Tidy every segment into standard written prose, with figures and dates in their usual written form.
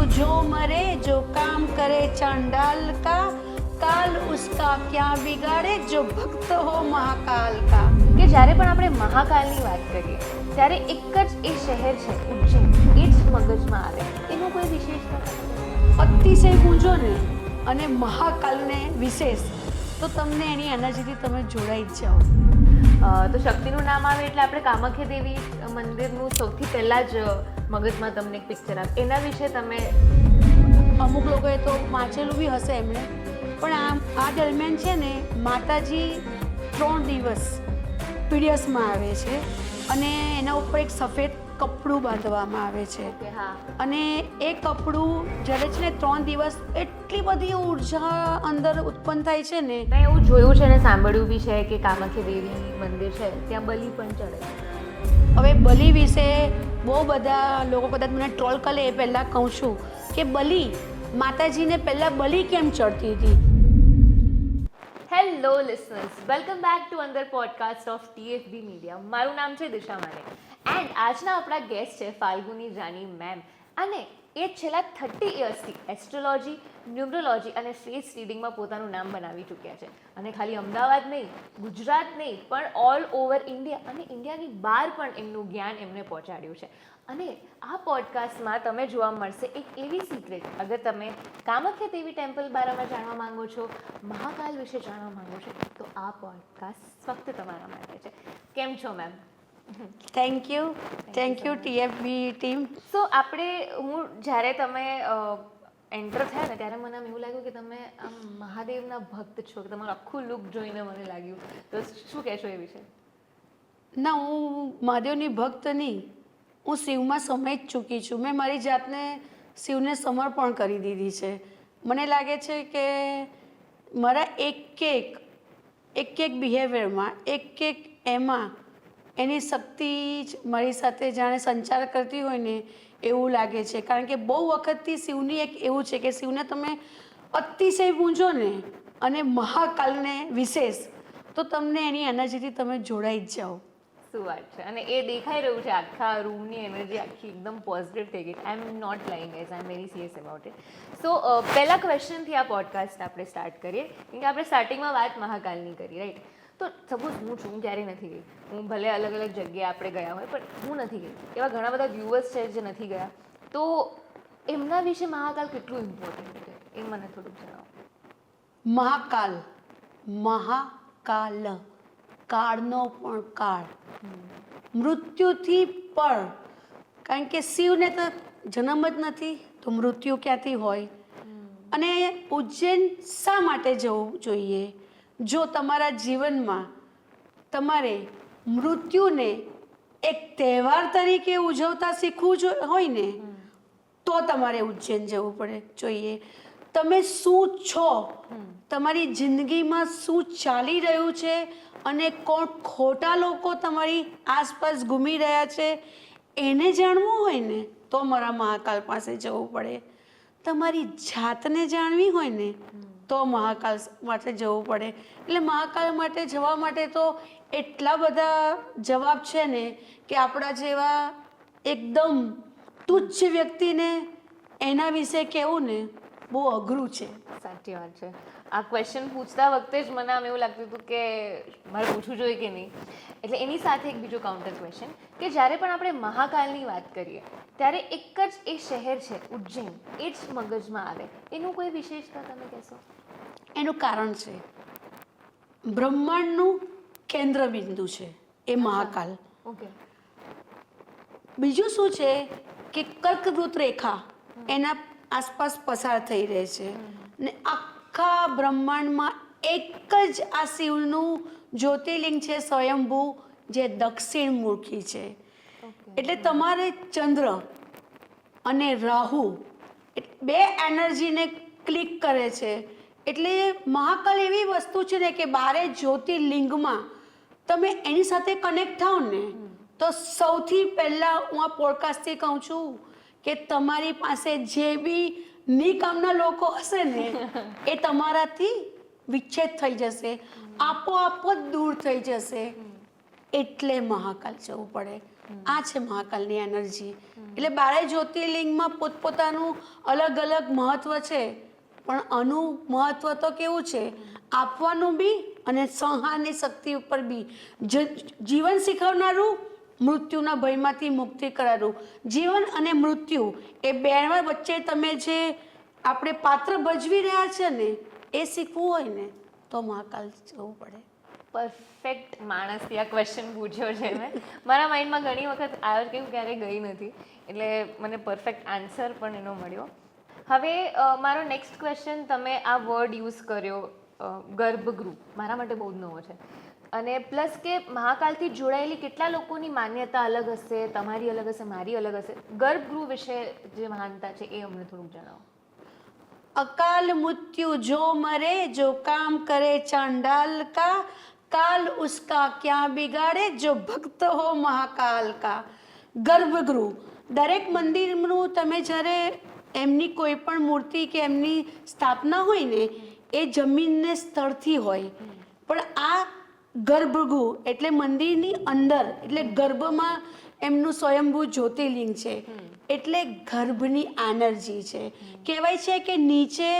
जो मरे जो काम करे चांडाल का काल उसका क्या बिगाड़े जो भक्त हो महाकाल का। કે જ્યારે પણ આપણે મહાકાલની વાત કરીએ ત્યારે એક જ એ શહેર છે ઉજ્જૈન, એ જ મગજમાં આવે. એનું કોઈ વિશેષતા? અતિશય ગુંજો ને અને મહાકાલને વિશેષ તો તમને એની એનર્જીથી તમે જોડાઈ જ જાઓ. તો શક્તિનું નામ આવે એટલે આપણે કામાખ્યા દેવી મંદિરનું સૌથી પહેલાં જ મગજમાં તમને એક પિક્ચર આવે. એના વિશે તમે અમુક લોકોએ તો વાંચેલું બી હશે એમણે, પણ આ દરમિયાન છે ને માતાજી 3 દિવસ પીડિયસમાં આવે છે અને એના ઉપર એક સફેદ કપડું બાંધવામાં આવે છે. કે હા, અને એ કપડું જ્યારે છે ને 3 દિવસ એટલી બધી ઉર્જા અંદર ઉત્પન્ન થાય છે ને. મેં એવું જોયું છે અને સાંભળ્યું બી છે કે કામાખ્યા દેવી મંદિર છે ત્યાં બલિ પણ ચડે. હવે બલિ વિશે બહુ બધા લોકો કદાચ મને ટ્રોલ કરે એ પહેલાં કહું છું કે બલિ માતાજીને પહેલાં બલિ કેમ ચડતી હતી. Hello listeners, welcome back to another podcast of TFB media. મારું નામ છે દિશા માને એન્ડ આજના આપણા ગેસ્ટ છે ફાલ્ગુની જાની મેમ. અને એ છેલ્લા 30 યર્સથી એસ્ટ્રોલોજી, ન્યુમરોલોજી અને ફેસ રીડિંગમાં પોતાનું નામ બનાવી ચૂક્યા છે. અને ખાલી અમદાવાદ નહીં, ગુજરાત નહીં, પણ ઓલ ઓવર ઇન્ડિયા અને ઇન્ડિયાની બહાર પણ એમનું જ્ઞાન એમને પહોંચાડ્યું છે. અને આ પોડકાસ્ટમાં તમે જોવા મળશે એક એવી સિક્રેટ. અગર તમે કામાખ્યા દેવી ટેમ્પલ બારામાં જાણવા માંગો છો, મહાકાલ વિશે જાણવા માંગો છો, તો આ પોડકાસ્ટ ફક્ત તમારા માટે છે. કેમ છો ma'am? Thank you TFB team. So જ્યારે તમે એન્ટર થયા ને ત્યારે મને આમ એવું લાગ્યું કે તમે આમ મહાદેવના ભક્ત છો, કે તમારું આખું લુક જોઈને મને લાગ્યું. તો શું કહેશો એ વિશે? ના, હું મહાદેવની ભક્ત નહીં, હું શિવમાં સમય જ ચૂકી છું. મેં મારી જાતને શિવને સમર્પણ કરી દીધી છે. મને લાગે છે કે મારા એક બિહેવિયરમાં, એક એમાં એની શક્તિ જ મારી સાથે જાણે સંચાર કરતી હોય ને એવું લાગે છે. કારણ કે બહુ વખતથી શિવની એક એવું છે કે શિવને તમે અતિશય પૂંજો ને અને મહાકાલને વિશેષ તો તમને એની એનર્જીથી તમે જોડાઈ જ જાઓ. શું વાત છે! અને એ દેખાઈ રહ્યું છે. આખા રૂમની એનર્જી આખી એકદમ પોઝિટિવ થઈ ગઈ. I am not lying guys, I am very serious about it. So પહેલા ક્વેશ્ચનથી આ પોડકાસ્ટ આપણે સ્ટાર્ટ કરીએ. કેમ કે આપણે સ્ટાર્ટિંગમાં વાત મહાકાલની કરી, રાઈટ? તો સપોઝ હું છું, હું ક્યારેય નથી ગઈ. હું ભલે અલગ અલગ જગ્યાએ આપણે ગયા હોય, પણ હું નથી ગઈ. એવા ઘણા બધા વ્યુઅર્સ છે જે નથી ગયા. તો એમના વિશે મહાકાલ કેટલું ઇમ્પોર્ટન્ટ છે એ મને થોડુંક જણાવો. મહાકાલ, કાળનો પણ કાળ, મૃત્યુથી પણ. કારણ કે શિવને તો જન્મ જ નથી તો મૃત્યુ ક્યાંથી હોય? અને ઉજ્જૈન શા માટે જવું જોઈએ? જો તમારા જીવનમાં તમારે મૃત્યુને એક તહેવાર તરીકે ઉજવતા શીખવું હોય ને તો તમારે ઉજ્જૈન જવું જોઈએ. તમે શું છો, તમારી જિંદગીમાં શું ચાલી રહ્યું છે અને કોણ ખોટા લોકો તમારી આસપાસ ઘૂમી રહ્યા છે એને જાણવું હોય ને તો મારા મહાકાલ પાસે જવું પડે. તમારી જાતને જાણવી હોય ને તો મહાકાલ માટે જવું પડે. એટલે મહાકાલ માટે જવા માટે તો એટલા બધા જવાબ છે ને કે આપણા જેવા એકદમ તુચ્છ વ્યક્તિને એના વિશે કહેવું ને બહુ અઘરું છે. સાચી વાત છે. આ ક્વેશ્ચન પૂછતા વખતે જ મને આમ એવું લાગતું હતું કે મારે પૂછવું જોઈએ કે નહીં. એટલે એની સાથે એક બીજો કાઉન્ટર ક્વેશ્ચન કે જ્યારે પણ આપણે મહાકાલની વાત કરીએ ત્યારે એક જ એ શહેર છે ઉજ્જૈન, એ જ મગજમાં આવે. એનું કોઈ વિશેષતા તમે કહેશો? એનું કારણ છે બ્રહ્માંડનું કેન્દ્ર બિંદુ છે એ મહાકાલ. ઓકે. બીજું શું છે કે કર્કવૃત રેખા એના આસપાસ પસાર થઈ રહે છે ને આખા બ્રહ્માંડમાં એક જ આ શિવનું જ્યોતિર્લિંગ છે સ્વયંભૂ, જે દક્ષિણમુખી છે. એટલે તમારે ચંદ્ર અને રાહુ બે એનર્જીને ક્લિક કરે છે. એટલે મહાકાલ એવી વસ્તુ છે ને કે 12 જ્યોતિર્લિંગમાં તમે એની સાથે કનેક્ટ થાઓ ને તો સૌથી પહેલાં હું આ પોડકાસ્ટથી કહું છું કે તમારી પાસે જે બી નિકામના લોકો હશે ને એ તમારાથી વિચ્છેદ થઈ જશે, આપોઆપ જ દૂર થઈ જશે. એટલે મહાકાલ જવું પડે. આ છે મહાકાલની એનર્જી. એટલે 12 જ્યોતિર્લિંગમાં પોતપોતાનું અલગ અલગ મહત્વ છે, પણ આનું મહત્વ તો કેવું છે, આપવાનું બી અને સંહારની શક્તિ ઉપર બી. જીવન શીખવનારું, મૃત્યુના ભયમાંથી મુક્તિ કરાવવું. જીવન અને મૃત્યુ એ બેના વચ્ચે તમે જે આપણે પાત્ર ભજવી રહ્યા છે ને, એ શીખવું હોય ને તો મહાકાલ જવું પડે. પરફેક્ટ માણસથી આ ક્વેશ્ચન પૂછ્યો છે મેં. મારા માઇન્ડમાં ઘણી વખત આવ્યો કે હું ક્યારેય ગઈ નથી, એટલે મને પરફેક્ટ આન્સર પણ એનો મળ્યો. હવે મારો નેક્સ્ટ ક્વેશ્ચન, તમે આ વર્ડ યુઝ કર્યો ગર્ભગૃહ, મારા માટે બહુ જ નવો છે. અને પ્લસ કે મહાકાલથી જોડાયેલી કેટલા લોકોની માન્યતા અલગ હશે, તમારી અલગ હશે, મારી અલગ હશે. ગર્ભગૃહ વિશે જે મહાનતા છે એ અમને થોડુંક જણાવો. અકાલ મૃત્યુ જો મરે, જો કામ કરે ચાંડાલ કા, કાલ ઉસકા ક્યાં બિગાડે, જો ભક્ત હો મહાકાલ કા. ગર્ભગૃહ, દરેક મંદિરનું તમે જ્યારે એમની કોઈ પણ મૂર્તિ કે એમની સ્થાપના હોય ને, એ જમીનને સ્થળથી હોય, પણ આ ગર્ભગૃહ એટલે મંદિરની અંદર, એટલે ગર્ભમાં એમનું સ્વયંભૂ જ્યોતિર્લિંગ છે, એટલે ગર્ભની એનર્જી છે. કહેવાય છે કે નીચે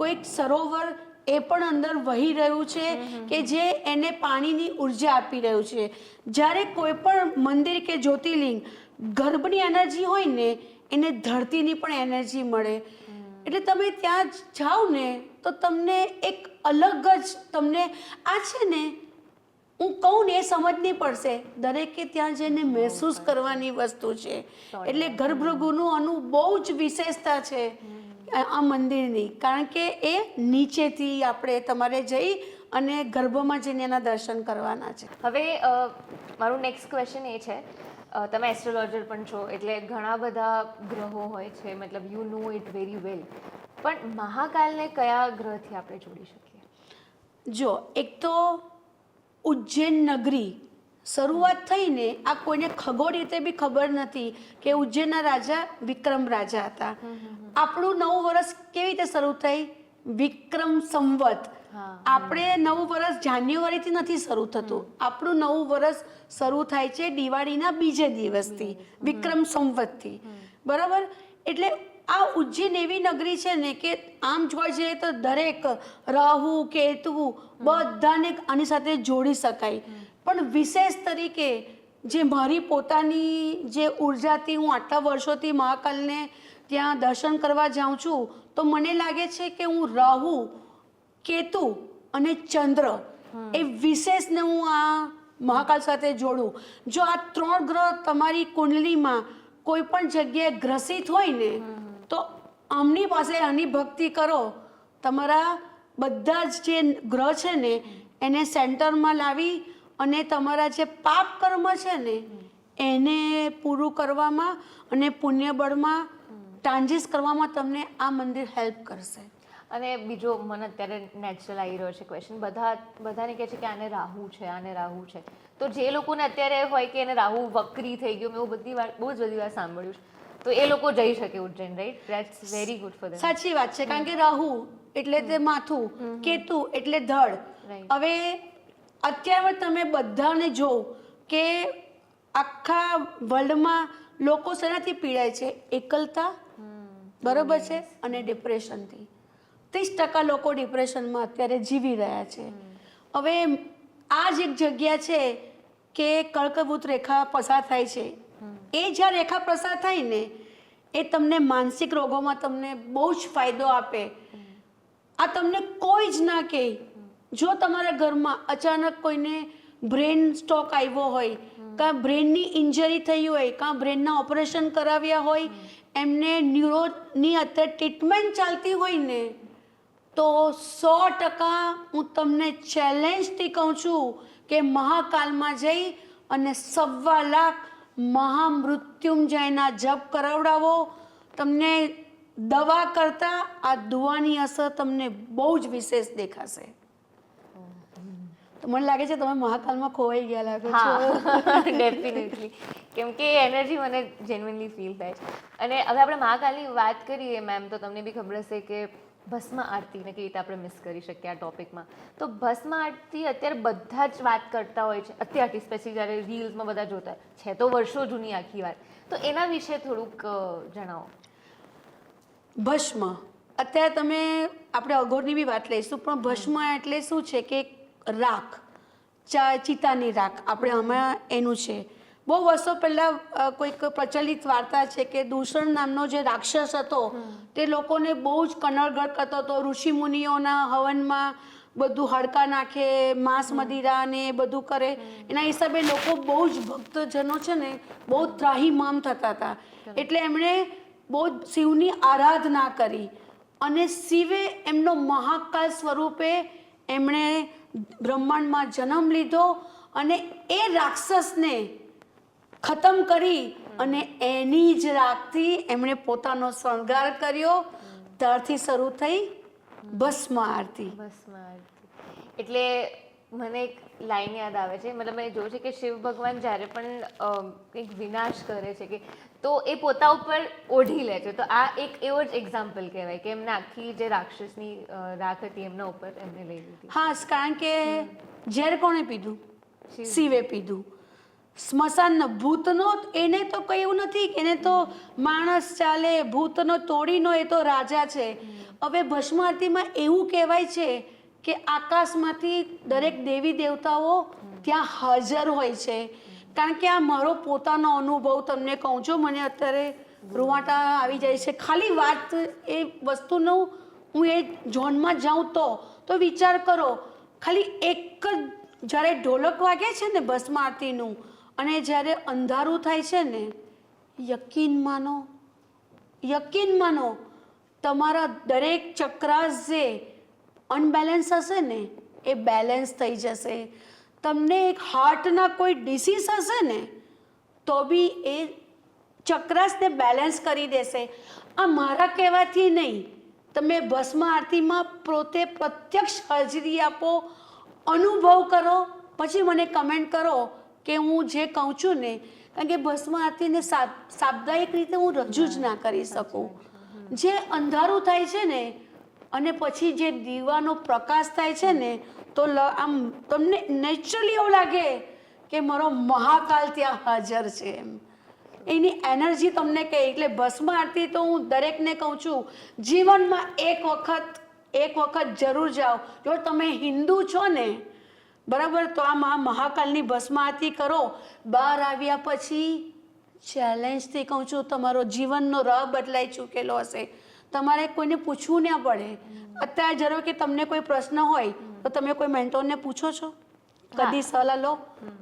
કોઈક સરોવર એ પણ અંદર વહી રહ્યું છે કે જે એને પાણીની ઉર્જા આપી રહ્યું છે. જ્યારે કોઈ પણ મંદિર કે જ્યોતિર્લિંગ ગર્ભની એનર્જી હોય ને, એને ધરતીની પણ એનર્જી મળે. એટલે તમે ત્યાં જાઓ ને તો તમને એક અલગ જ તમને આ છે ને, હું કહું ને એ સમજ નહીં પડશે, દરેકે ત્યાં જઈને મહેસૂસ કરવાની વસ્તુ છે. એટલે ગર્ભગૃહનું આનું બહુ જ વિશેષતા છે આ મંદિરની, કારણ કે એ નીચેથી આપણે તમારે જઈ અને ગર્ભમાં જઈને એના દર્શન કરવાના છે. હવે મારું નેક્સ્ટ ક્વેશ્ચન એ છે, તમે એસ્ટ્રોલોજર પણ છો, એટલે ઘણા બધા ગ્રહો હોય છે, મતલબ you know it very well, પણ મહાકાલને કયા ગ્રહથી આપણે જોડી શકીએ? જો એક તો ઉજ્જૈન નગરી શરૂઆત થઈને, આ કોઈને ખગોળ રીતે બી ખબર નથી કે ઉજ્જૈનના રાજા વિક્રમ રાજા હતા. આપણું નવું વર્ષ કેવી રીતે શરૂ થઈ? વિક્રમ સંવત. આપણે નવું વર્ષ જાન્યુઆરીથી નથી શરૂ થતું, આપણું નવું વર્ષ શરૂ થાય છે દિવાળીના બીજે દિવસથી, વિક્રમ સંવતથી. બરાબર? એટલે આ ઉજ્જૈન એવી નગરી છે ને કે આમ જોવા જઈએ તો દરેક રાહુ કેતુ બધાને આની સાથે જોડી શકાય. પણ વિશેષ તરીકે જે મારી પોતાની જે ઉર્જાથી હું આટલા વર્ષોથી મહાકાલને ત્યાં દર્શન કરવા જાઉં છું, તો મને લાગે છે કે હું રાહુ, કેતુ અને ચંદ્ર એ વિશેષને હું આ મહાકાલ સાથે જોડું. જો આ 3 ગ્રહ તમારી કુંડલીમાં કોઈ પણ જગ્યાએ ગ્રસિત હોય ને, તો આમની પાસે આની ભક્તિ કરો, તમારા બધા જ જે ગ્રહ છે ને એને સેન્ટરમાં લાવી અને તમારા જે પાપ કર્મ છે ને એને પૂરું કરવામાં અને પુણ્યબળમાં ટ્રાન્ઝિટ કરવામાં તમને આ મંદિર હેલ્પ કરશે. અને બીજો મને અત્યારે નેચરલ આવી રહ્યો છે ક્વેશ્ચન, બધાને કહે છે કે આને રાહુ છે, આને રાહુ છે, તો જે લોકોને અત્યારે હોય કે એને રાહુ વક્રી થઈ ગયો, મેં એવું બહુ જ બધી વાર સાંભળ્યું છે, તો એ લોકો જઈ શકે Ujjain, right? That's very good for them. સાચી વાત છે, કારણ કે રાહુ એટલે તે માથું, કેતુ એટલે ધડ. હવે અત્યારે તમે બધાને જો કે આખા વર્લ્ડમાં લોકો શેનાથી પીડાય છે? એકલતા, બરોબર છે, અને ડિપ્રેશનથી. 30% લોકો ડિપ્રેશનમાં અત્યારે જીવી રહ્યા છે. હવે આ જ એક જગ્યા છે કે કર્કવૃત રેખા પસાર થાય છે. એ જ્યાં રેખા પસાર થાય ને, એ તમને માનસિક રોગોમાં તમને બહુ જ ફાયદો આપે. આ તમને કોઈ જ ના કહે. જો તમારા ઘરમાં અચાનક કોઈને બ્રેન સ્ટ્રોક આવ્યો હોય, કાં બ્રેનની ઇન્જરી થઈ હોય, કાં બ્રેનના ઓપરેશન કરાવ્યા હોય, એમને ન્યુરોની અત્યારે ટ્રીટમેન્ટ ચાલતી હોય ને, તો 100% હું તમને ચેલેન્જથી કહું છું કે મહાકાલમાં જઈ અને 1.25 લાખ મહામૃત્યુંજયના જપ કરાવડાવો. તમને દવા કરતાં આ દુઆની અસર તમને બહુ જ વિશેષ દેખાશે. તો મને લાગે છે તમે મહાકાલમાં ખોવાઈ ગયા લાગો છો. ડેફિનેટલી, કેમ કે એનર્જી મને જેન્યુઇનલી ફીલ થાય છે. અને હવે આપણે મહાકાલની વાત કરીએ મેમ, તો તમને બી ખબર હશે કે ભસ્મ આરતીને કેવી રીતે આપણે મિસ કરી શકીએ આ ટોપિકમાં. તો ભસ્મ આરતી અત્યારે બધા જ વાત કરતા હોય છે, અત્યારથી સ્પેશિયલી જ્યારે રીલ્સમાં બધા જોતા છે તો વર્ષો જૂની આખી વાત. તો એના વિશે થોડુંક જણાવો. ભસ્મ અત્યારે તમે આપણે અઘોરની બી વાત લઈશું, પણ ભસ્મ એટલે શું છે કે રાખ, ચિતાની રાખ, આપણે હમણાં એનું છે. બહુ વર્ષો પહેલાં કોઈક પ્રચલિત વાર્તા છે કે દૂષણ નામનો જે રાક્ષસ હતો તે લોકોને બહુ જ કનડગત કરતો હતો. ઋષિ મુનિઓના હવનમાં બધું હડકા નાખે, માંસ મદિરા ને એ બધું કરે. એના હિસાબે લોકો બહુ જ ભક્તજનો છે ને બહુ ત્રાહિમામ થતા હતા. એટલે એમણે બહુ જ શિવની આરાધના કરી અને શિવે એમનો મહાકાલ સ્વરૂપે એમણે બ્રહ્માંડમાં જન્મ લીધો અને એ રાક્ષસને ખતમ કરી અને એની જ રાખથી એમણે પોતાનો શણગાર કર્યો. ત્યારથી શરૂ થઈ ભસ્મ આરતી. ભસ્મ આરતી એટલે મને એક લાઈન યાદ આવે છે, મતલબ મેં જોયું છે કે શિવ ભગવાન જ્યારે પણ કંઈક વિનાશ કરે છે કે તો એ પોતા ઉપર ઓઢી લે છે. તો આ એક એવો જ એક્ઝામ્પલ કહેવાય કે એમને આખી જે રાક્ષસની રાખ હતી એમના ઉપર એમને લઈ લીધી. હા, કારણ કે ઝેર કોણે પીધું? શિવ. શિવે પીધું. સ્મશાનનો ભૂતનો એને તો કઈ એવું નથી કે એને તો માણસ ચાલે, ભૂતનો તોડીનો એ તો રાજા છે. હવે ભસ્મ આરતીમાં એવું કહેવાય છે કે આકાશમાંથી દરેક દેવી દેવતાઓ ત્યાં હાજર હોય છે. કારણ કે આ મારો પોતાનો અનુભવ તમને કહું છું, મને અત્યારે રૂવાટા આવી જાય છે ખાલી વાત એ વસ્તુનું. હું એ ઝોનમાં જાઉં તો વિચાર કરો, ખાલી એક જ જ્યારે ઢોલક વાગે છે ને ભસ્મ આરતીનું અને જ્યારે અંધારું થાય છે ને, યકીન માનો તમારા દરેક ચક્રાસ જે અનબેલેન્સ હશે ને એ બેલેન્સ થઈ જશે. તમને એક હાર્ટના કોઈ ડિસીઝ હશે ને તો બી એ ચક્રાસને બેલેન્સ કરી દેશે. આ મારા કહેવાથી નહીં, તમે ભસ્મ આરતીમાં પોતે પ્રત્યક્ષ હાજરી આપો, અનુભવ કરો, પછી મને કમેન્ટ કરો કે હું જે કહું છું ને. કારણ કે ભસ્મ આરતીને સાપ્તાહિક રીતે હું રજૂ જ ના કરી શકું. જે અંધારું થાય છે ને અને પછી જે દીવાનો પ્રકાશ થાય છે ને તો આમ તમને નેચરલી એવું લાગે કે મારો મહાકાલ ત્યાં હાજર છે. એની એનર્જી તમને કહે. એટલે ભસ્મ આરતી તો હું દરેકને કહું છું, જીવનમાં એક વખત જરૂર જાઓ. જો તમે હિન્દુ છો ને, બરાબર, તો આ મહાકાલની ભસ્મ આરતી કરો. બહાર આવ્યા પછી ચેલેન્જથી કહું છું, તમારો જીવનનો રાહ બદલાઈ ચૂકેલો હશે. તમારે કોઈને પૂછવું ના પડે. અત્યારે જરૂર કે તમને કોઈ પ્રશ્ન હોય તો તમે કોઈ મેન્ટોરને પૂછો છો? કદી સલાહ લો?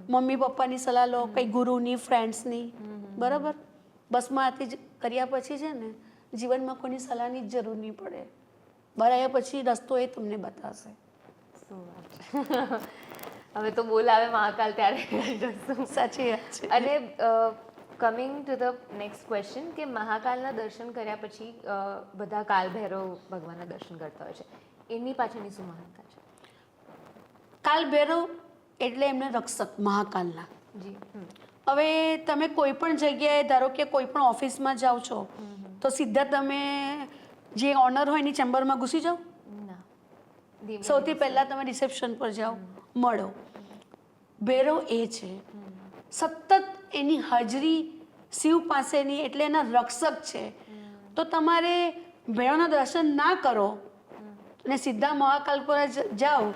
મમ્મી પપ્પાની સલાહ લો, કંઈ ગુરુની, ફ્રેન્ડ્સની, બરાબર. ભસ્મ આરતી કર્યા પછી છે ને જીવનમાં કોઈની સલાહની જ જરૂર નહીં પડે. બહાર આવ્યા પછી રસ્તો એ તમને બતાવશે. હવે તો બોલાવે મહાકાલ ત્યારે જશું. સાચી વાત છે. અને coming to the next question કે મહાકાલના દર્શન કર્યા પછી બધા કાલભૈરવ ભગવાનના દર્શન કરતા હોય છે, એની પાછળની શું મહાનતા છે? કાલભૈરવ એટલે એમને રક્ષક મહાકાલના. જી. હવે તમે કોઈ પણ જગ્યાએ, ધારો કે કોઈ પણ ઓફિસમાં જાઓ છો તો સીધા તમે જે ઓનર હોય એની ચેમ્બરમાં ઘૂસી જાઓ? ના. સૌથી પહેલાં તમે રિસેપ્શન પર જાઓ, મળો. ભૈરવ એ છે, સતત એની હાજરી શિવ પાસેની, એટલે એના રક્ષક છે. તો તમારે ભૈરવના દર્શન ના કરો અને સીધા મહાકાલ પર જાઓ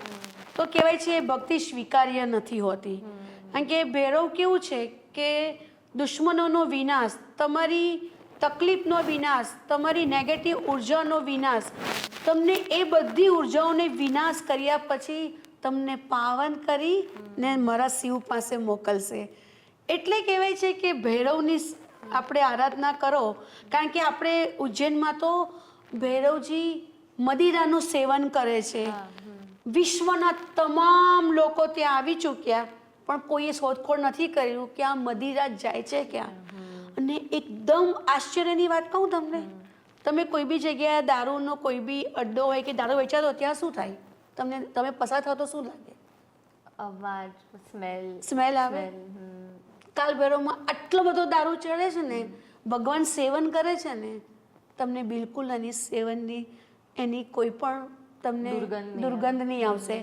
તો કહેવાય છે એ ભક્તિ સ્વીકાર્ય નથી હોતી. કારણ કે ભૈરવ કેવું છે કે દુશ્મનોનો વિનાશ, તમારી તકલીફનો વિનાશ, તમારી નેગેટિવ ઉર્જાનો વિનાશ, તમને એ બધી ઉર્જાઓને વિનાશ કર્યા પછી તમને પાવન કરી ને મારા શિવ પાસે મોકલશે. એટલે કહેવાય છે કે ભૈરવની આપણે આરાધના કરો. કારણ કે આપણે ઉજ્જૈનમાં તો ભૈરવજી મદિરાનું સેવન કરે છે. વિશ્વના તમામ લોકો ત્યાં આવી ચૂક્યા પણ કોઈએ શોધખોળ નથી કર્યું કે આ મદિરા જાય છે ક્યાં. અને એકદમ આશ્ચર્યની વાત કહું તમને, તમે કોઈ બી જગ્યાએ દારૂનો કોઈ બી અડ્ડો હોય કે દારૂ વેચાતો ત્યાં શું થાય? તમે પસાર થાવ તો શું લાગે? અવાજ, સ્મેલ આવે. કાલભૈરવમાં આટલો બધો દારૂ ચડે છે ને, ભગવાન સેવન કરે છે ને, તમને બિલકુલ એની સેવનની એની કોઈ પણ તમને દુર્ગંધ નહીં આવશે.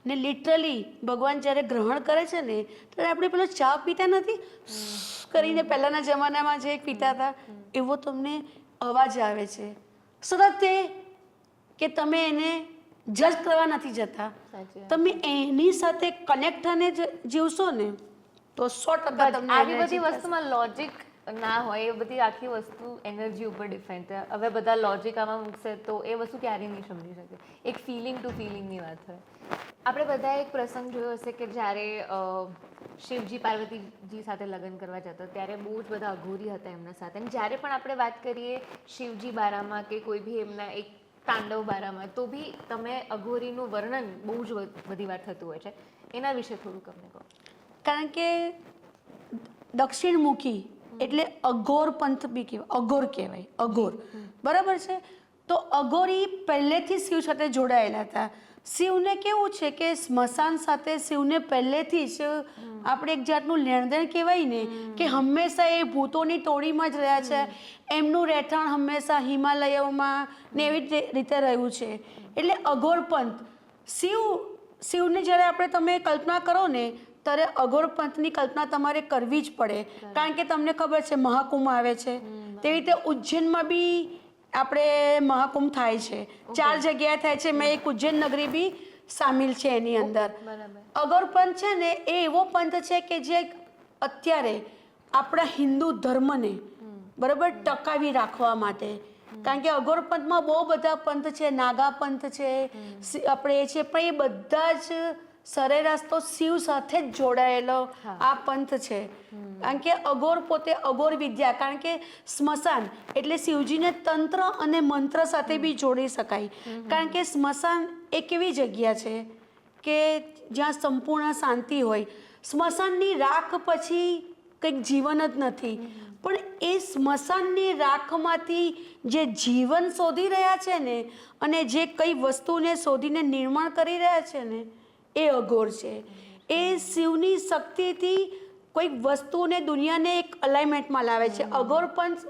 ને લિટરલી ભગવાન જ્યારે ગ્રહણ કરે છે ને ત્યારે આપણે પેલો ચા પીતા નથી કરીને પહેલાંના જમાનામાં જે પીતા હતા એવો તમને અવાજ આવે છે. સતત તે કે તમે એને જજ કરવા નથી જતા, તમે એની સાથે કનેક્ટ થઈને જીવશો ને તો 100% તમને આવી બધી વસ્તુમાં લોજિક ના હોય. એ બધી આખી વસ્તુ એનર્જી ઉપર ડિપેન્ડ થાય. હવે બધા લોજિક આમાં મૂકશે તો એ વસ્તુ ક્યારેય નહીં સમજી શકે. એક ફિલિંગ ટુ ફિલિંગની વાત હોય. આપણે બધા એક પ્રસંગ જોયો હશે કે જ્યારે શિવજી પાર્વતીજી સાથે લગ્ન કરવા જતા ત્યારે બહુ જ બધા અઘોરી હતા એમના સાથે. અને જ્યારે પણ આપણે વાત કરીએ શિવજી બારામાં કે કોઈ બી એમના એક તાંડવ બારામાં તો બી તમે અઘોરીનું વર્ણન બહુ જ બધી વાર થતું હોય છે. એના વિશે થોડુંક અમને કહો. કારણ કે દક્ષિણમુખી એટલે અઘોર પંથ બી કહેવાય, અઘોર કહેવાય, અઘોર. બરાબર છે. તો અઘોરી પહેલેથી શિવ સાથે જોડાયેલા હતા. શિવને કેવું છે કે સ્મશાન સાથે શિવને પહેલેથી જ આપણે એક જાતનું લેણદેણ કહેવાય ને કે હંમેશા એ ભૂતોની ટોળીમાં જ રહ્યા છે. એમનું રહેઠાણ હંમેશા હિમાલયોમાં ને એવી રીતે રહ્યું છે. એટલે અઘોર પંથ શિવને જ્યારે આપણે તમે કલ્પના કરો ને ત્યારે અઘોર પંથની કલ્પના તમારે કરવી જ પડે. કારણ કે તમને ખબર છે મહાકુંભ આવે છે, તેવી રીતે ઉજ્જૈનમાં બી આપણે મહાકુંભ થાય છે. 4 જગ્યાએ થાય છે. મેં એક ઉજ્જૈન નગરી બી સામેલ છે એની અંદર. અઘોર પંથ છે ને એ એવો પંથ છે કે જે અત્યારે આપણા હિન્દુ ધર્મને બરાબર ટકાવી રાખવા માટે, કારણ કે અઘોર પંથમાં બહુ બધા પંથ છે, નાગા પંથ છે, આપણે એ છે, પણ એ બધા જ સરેરાશ તો શિવ સાથે જ જોડાયેલો આ પંથ છે. કારણ કે અઘોર પોતે અઘોર વિદ્યા, કારણ કે સ્મશાન એટલે શિવજીને તંત્ર અને મંત્ર સાથે બી જોડી શકાય. કારણ કે સ્મશાન એક એવી જગ્યા છે કે જ્યાં સંપૂર્ણ શાંતિ હોય. સ્મશાનની રાખ પછી કંઈક જીવન જ નથી, પણ એ સ્મશાનની રાખમાંથી જે જીવન શોધી રહ્યા છે ને અને જે કઈ વસ્તુને શોધીને નિર્માણ કરી રહ્યા છે ને એ અઘોર છે. એ શિવની શક્તિથી કોઈક વસ્તુને દુનિયાને એક અલાઇનમેન્ટમાં લાવે છે. અઘોર પંથ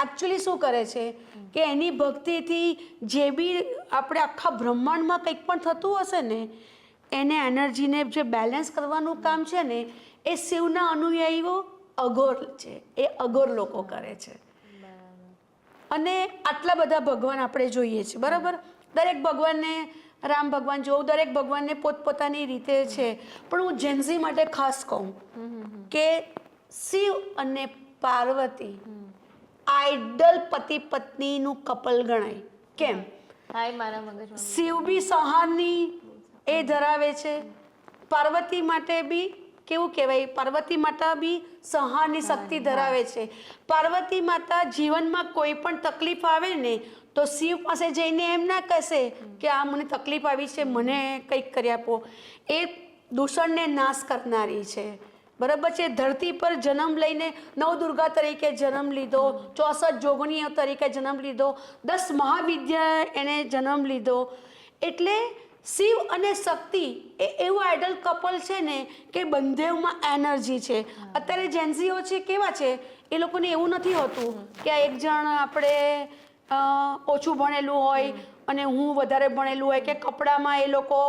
એકચ્યુઅલી શું કરે છે કે એની ભક્તિથી જે બી આપણે આખા બ્રહ્માંડમાં કંઈક પણ થતું હશે ને એને એનર્જીને જે બેલેન્સ કરવાનું કામ છે ને એ શિવના અનુયાયીઓ અઘોર છે, એ અઘોર લોકો કરે છે. અને આટલા બધા ભગવાન આપણે જોઈએ છે. બરાબર. દરેક ભગવાનને રામ ભગવાન જોવું, દરેક ભગવાનને પોતપોતાની રીતે છે. પણ હું જેન્ઝી માટે ખાસ કહું કે શિવ અને પાર્વતી આઈડલ પતિ પત્નીનું કપલ ગણાય. કેમ? શિવ બી સંહારની એ ધરાવે છે, પાર્વતી માટે બી કેવું કહેવાય, પાર્વતી માતા બી સંહારની શક્તિ ધરાવે છે. પાર્વતી માતા જીવનમાં કોઈ પણ તકલીફ આવે ને તો શિવ પાસે જઈને એમ ના કહેશે કે આ મને તકલીફ આવી છે, મને કંઈક કરી આપો. એ દૂષણને નાશ કરનારી છે. બરાબર છે. ધરતી પર જન્મ લઈને નવદુર્ગા તરીકે જન્મ લીધો, 64 જોગણીઓ તરીકે જન્મ લીધો, 10 મહાવિદ્યા એણે જન્મ લીધો. એટલે શિવ અને શક્તિ એ એવું આઈડલ કપલ છે ને કે બંનેમાં એનર્જી છે. અત્યારે જેન્ઝીઓ છે કેવા છે, એ લોકોને એવું નથી હોતું કે એક જણ આપણે ઓછું ભણેલું હોય અને હું વધારે ભણેલું હોય, કે કપડામાં એ લોકો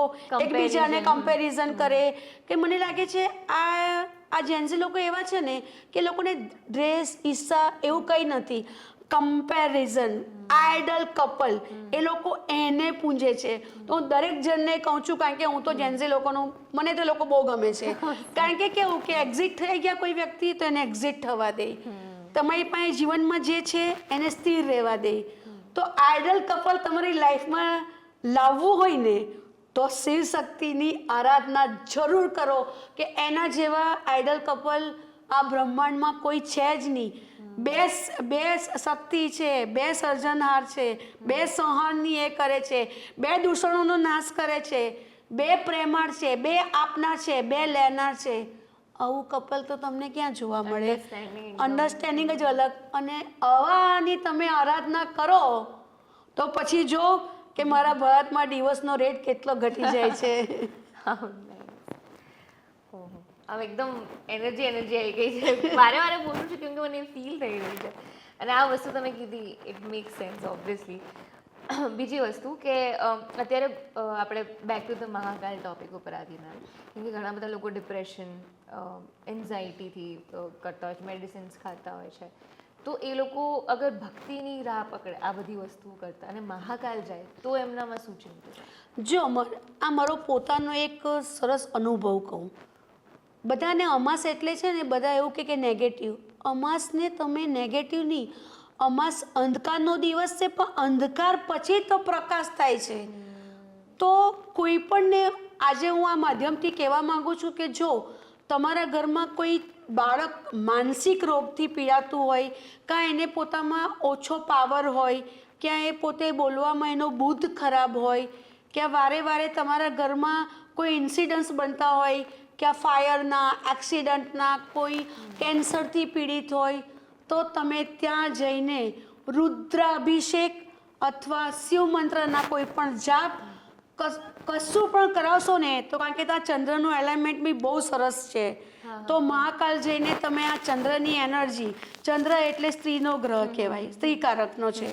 એકબીજાને કમ્પેરિઝન કરે. કે મને લાગે છે આ જેન્ઝી લોકો એવા છે ને કે લોકોને ડ્રેસ ઈચ્છા એવું કંઈ નથી. કમ્પેરિઝન, આઈડલ કપલ, એ લોકો એને પૂંજે છે. તો હું દરેક જણને કહું છું, કારણ કે હું તો જેન્ઝી લોકોનું મને તો લોકો બહુ ગમે છે. કારણ કે કેવું કે એક્ઝિટ થઈ ગયા કોઈ વ્યક્તિ તો એને એક્ઝિટ થવા દે, તમારી પાસે જીવનમાં જે છે એને સ્થિર રહેવા દે. તો આઈડલ કપલ તમારી લાઈફમાં લાવવું હોય ને તો શિવ શક્તિની આરાધના જરૂર કરો કે એના જેવા આઈડલ કપલ આ બ્રહ્માંડમાં કોઈ છે જ નહીં. બે શક્તિ છે, બે સર્જનહાર છે, બે સંહારની એ કરે છે, બે દૂષણોનો નાશ કરે છે, બે પ્રેમાળ છે, બે આપનાર છે, બે લેનાર છે. આવું કપલ તો તમને ક્યાં જોવા મળે? અન્ડરસ્ટેન્ડિંગ જ અલગ. અને આવાની તમે આરાધના કરો તો પછી જો કે મારા ભારતમાં ડિવોર્સનો રેટ કેટલો ઘટી જાય છે. હવે એકદમ એનર્જી આવી ગઈ છે. વારે બોલું છું કેમ કે મને ફીલ થઈ રહી છે. અને આ વસ્તુ તમે કીધી, ઇટ મેક સેન્સ ઓબ્વિયસલી. બીજી વસ્તુ કે અત્યારે આપણે back to the Mahakal topic ઉપર આવીએ મેમ, કેમ કે ઘણા બધા લોકો ડિપ્રેશન એન્ઝાઇટીથી કરતા હોય છે, મેડિસિન્સ ખાતા હોય છે, તો એ લોકો અગર ભક્તિની રાહ પકડે આ બધી વસ્તુઓ કરતા અને મહાકાલ જાય તો એમનામાં શું ચિંતા? જો આ મારો પોતાનો એક સરસ અનુભવ કહું. બધાને અમાસ એટલે છે ને બધા એવું કે નેગેટિવ. અમાસને તમે નેગેટિવ નહીં, અમાસ અંધકારનો દિવસ છે, પણ અંધકાર પછી તો પ્રકાશ થાય છે. તો કોઈ પણને આજે હું આ માધ્યમથી કહેવા માંગુ છું કે જો તમારા ઘરમાં કોઈ બાળક માનસિક રોગથી પીડાતું હોય, કાં એને પોતામાં ઓછો પાવર હોય, ક્યાં એ પોતે બોલવામાં એનો બુદ્ધ ખરાબ હોય, ક્યાં વારે વારે તમારા ઘરમાં કોઈ ઇન્સિડન્ટ્સ બનતા હોય, ક્યાં ફાયરના એક્સિડન્ટના, કોઈ કેન્સરથી પીડિત હોય, તો તમે ત્યાં જઈને રુદ્રાભિષેક અથવા શિવ મંત્રના કોઈ પણ જાપ કશું પણ કરાવશો ને તો, કારણ કે ત્યાં ચંદ્રનું એલિમેન્ટ બી બહુ સરસ છે, તો મહાકાલ જઈને તમે આ ચંદ્રની એનર્જી, ચંદ્ર એટલે સ્ત્રીનો ગ્રહ કહેવાય, સ્ત્રીકારકનો છે,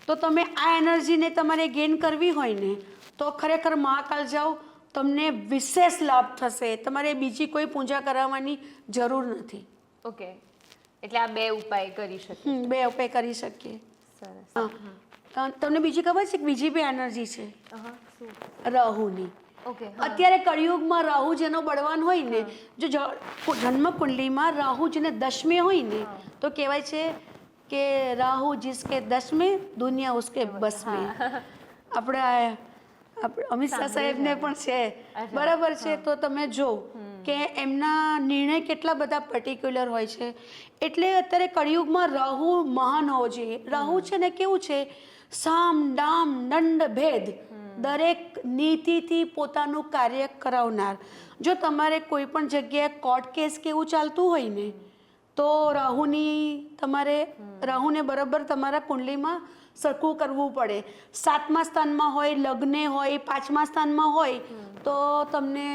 તો તમે આ એનર્જીને તમારે ગેઇન કરવી હોય ને તો ખરેખર મહાકાલ જાઓ, તમને વિશેષ લાભ થશે. તમારે બીજી કોઈ પૂજા કરાવવાની જરૂર નથી. ઓકે, એટલે આ બે ઉપાય કરી શકીએ. બે ઉપાય કરી શકીએ. સરસ. હા, તમને બીજી ખબર છે કે બીજી બી એનર્જી છે રાહુની. ઓકે. અત્યારે કળિયુગમાં રાહુ જેનો બળવાન હોય ને, જો જન્મ કુંડલીમાં રાહુ જેને દશમે હોય ને તો કહેવાય છે કે રાહુ જિસકે દશમે દુનિયા ઉસકે બસમે. આપણે અમિત શાહ સાહેબને પણ છે, બરાબર છે. તો તમે જો કે એમના નિર્ણય કેટલા બધા પર્ટિક્યુલર હોય છે. એટલે અત્યારે કળિયુગમાં રાહુ મહાન હોવો જોઈએ. રાહુ છે ને કેવું છે, સામ દામ દંડ ભેદ, દરેક નીતિથી પોતાનું કાર્ય કરાવનાર. જો તમારે કોઈ પણ જગ્યાએ કોર્ટ કેસ કે એવું ચાલતું હોય ને તો રાહુને બરાબર તમારા કુંડલીમાં સરખું કરવું પડે. 7મા સ્થાનમાં હોય, લગ્ને હોય, 5મા સ્થાનમાં હોય તો તમને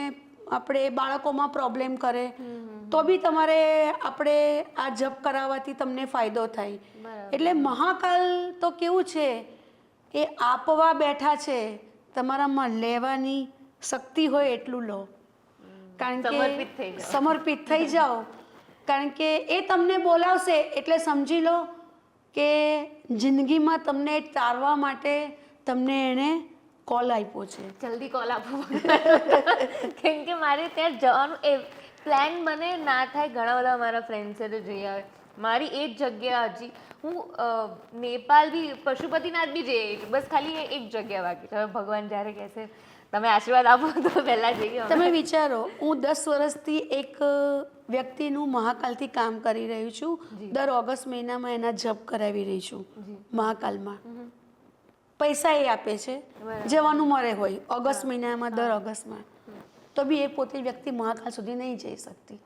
આપણે બાળકોમાં પ્રોબ્લેમ કરે, તો બી તમારે આપણે આ જપ કરાવવાથી તમને ફાયદો થાય. એટલે મહાકાલ તો કેવું છે, એ આપવા બેઠા છે, તમારામાં લેવાની શક્તિ હોય એટલું લો, કારણ કે સમર્પિત થઈ જાઓ, કારણ કે એ તમને બોલાવશે એટલે સમજી લો કે જિંદગીમાં તમને તારવા માટે તમને એણે કોલ આપ્યો છે. જલ્દી કોલ આપો, કેમ કે મારે ત્યાં જવાનું એ પ્લાન બને ના થાય. ઘણા બધા મારા ફ્રેન્ડ સાથે જઈ આવે. મારી એ જ જગ્યા હજી હું નેપાળ બી પશુપતિનાથ બી જઈ, બસ ખાલી એક જગ્યા બાકી. હવે ભગવાન જ્યારે કહેશે તમે આશીર્વાદ આપો તો પહેલાં જઈએ. તમે વિચારો, હું 10 વર્ષથી એક વ્યક્તિનું મહાકાલથી કામ કરી રહી છું. દર ઓગસ્ટ મહિનામાં એના જપ કરાવી રહી છું મહાકાલમાં. પૈસા એ આપે છે, જવાનું મારે હોય ઓગસ્ટ મહિનામાં, દર ઓગસ્ટમાં. તો બી એ પોતે વ્યક્તિ મહાકાલ સુધી નહીં જઈ શકતી.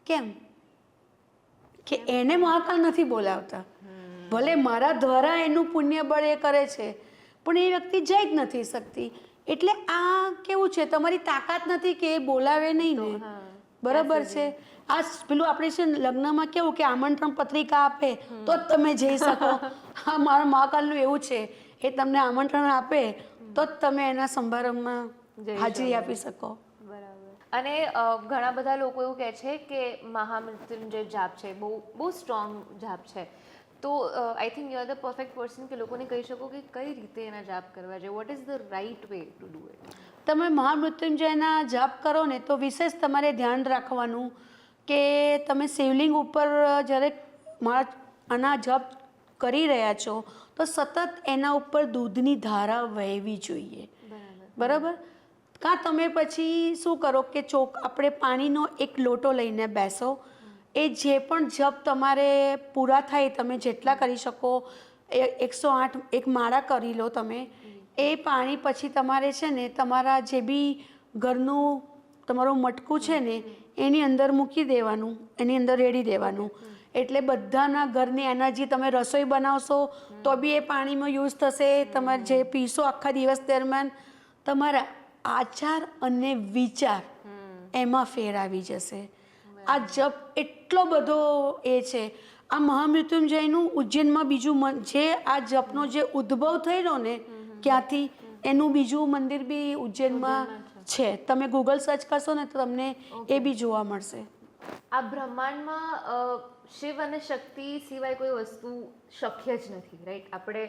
કેમ કે એને મહાકાલ નથી બોલાવતા. ભલે મારા દ્વારા એનું પુણ્ય બળ એ કરે છે, પણ એ વ્યક્તિ જઈ જ નથી શકતી. એટલે આ કેવું છે, તમારી તાકાત નથી કે એ બોલાવે નહીં ને, બરાબર છે. આ પેલું આપણે છે લગ્નમાં કેવું કે આમંત્રણ પત્રિકા આપે તો જ તમે જઈ શકો. હા, મારા મહાકાલનું એવું છે, એ તમને આમંત્રણ આપે તો જ તમે એના સમારંભમાં હાજરી આપી શકો. અને ઘણા બધા લોકો એવું કહે છે કે મહામૃત્યુંજય જાપ છે બહુ સ્ટ્રોંગ જાપ છે, તો I think you are the perfect person કે લોકોને કહી શકો કે કઈ રીતે એના જાપ કરવા જોઈએ. What is the right way to do it? તમે મહામૃત્યુંજયના જાપ કરો ને તો વિશેષ તમારે ધ્યાન રાખવાનું કે તમે શિવલિંગ ઉપર જ્યારે આના જપ કરી રહ્યા છો તો સતત એના ઉપર દૂધની ધારા વહેવી જોઈએ, બરાબર. કાં તમે પછી શું કરો કે આપણે પાણીનો એક લોટો લઈને બેસો, એ જે પણ જપ તમારે પૂરા થાય, તમે જેટલા કરી શકો, 108 એક માળા કરી લો તમે. એ પાણી પછી તમારે છે ને તમારા જે બી ઘરનું તમારું મટકું છે ને એની અંદર મૂકી દેવાનું, એની અંદર રેડી દેવાનું. એટલે બધાના ઘરની એનર્જી, તમે રસોઈ બનાવશો તો બી એ પાણીમાં યુઝ થશે. તમારે જે પીશો આખા દિવસ દરમિયાન, તમારા આચાર અને વિચાર એમાં ફેર આવી જશે. આ જપ એટલો બધો એ છે. આ મહામૃત્યુંજયનું ઉજ્જૈનમાં બીજું જે આ જપનો જે ઉદ્ભવ થયેલો ને ક્યાંથી એનું બીજું મંદિર બી ઉજ્જૈનમાં છે. તમે ગૂગલ સર્ચ કરશો ને તો તમને એ બી જોવા મળશે. આ બ્રહ્માંડમાં શિવ અને શક્તિ સિવાય કોઈ વસ્તુ શક્ય જ નથી, રાઈટ? આપણે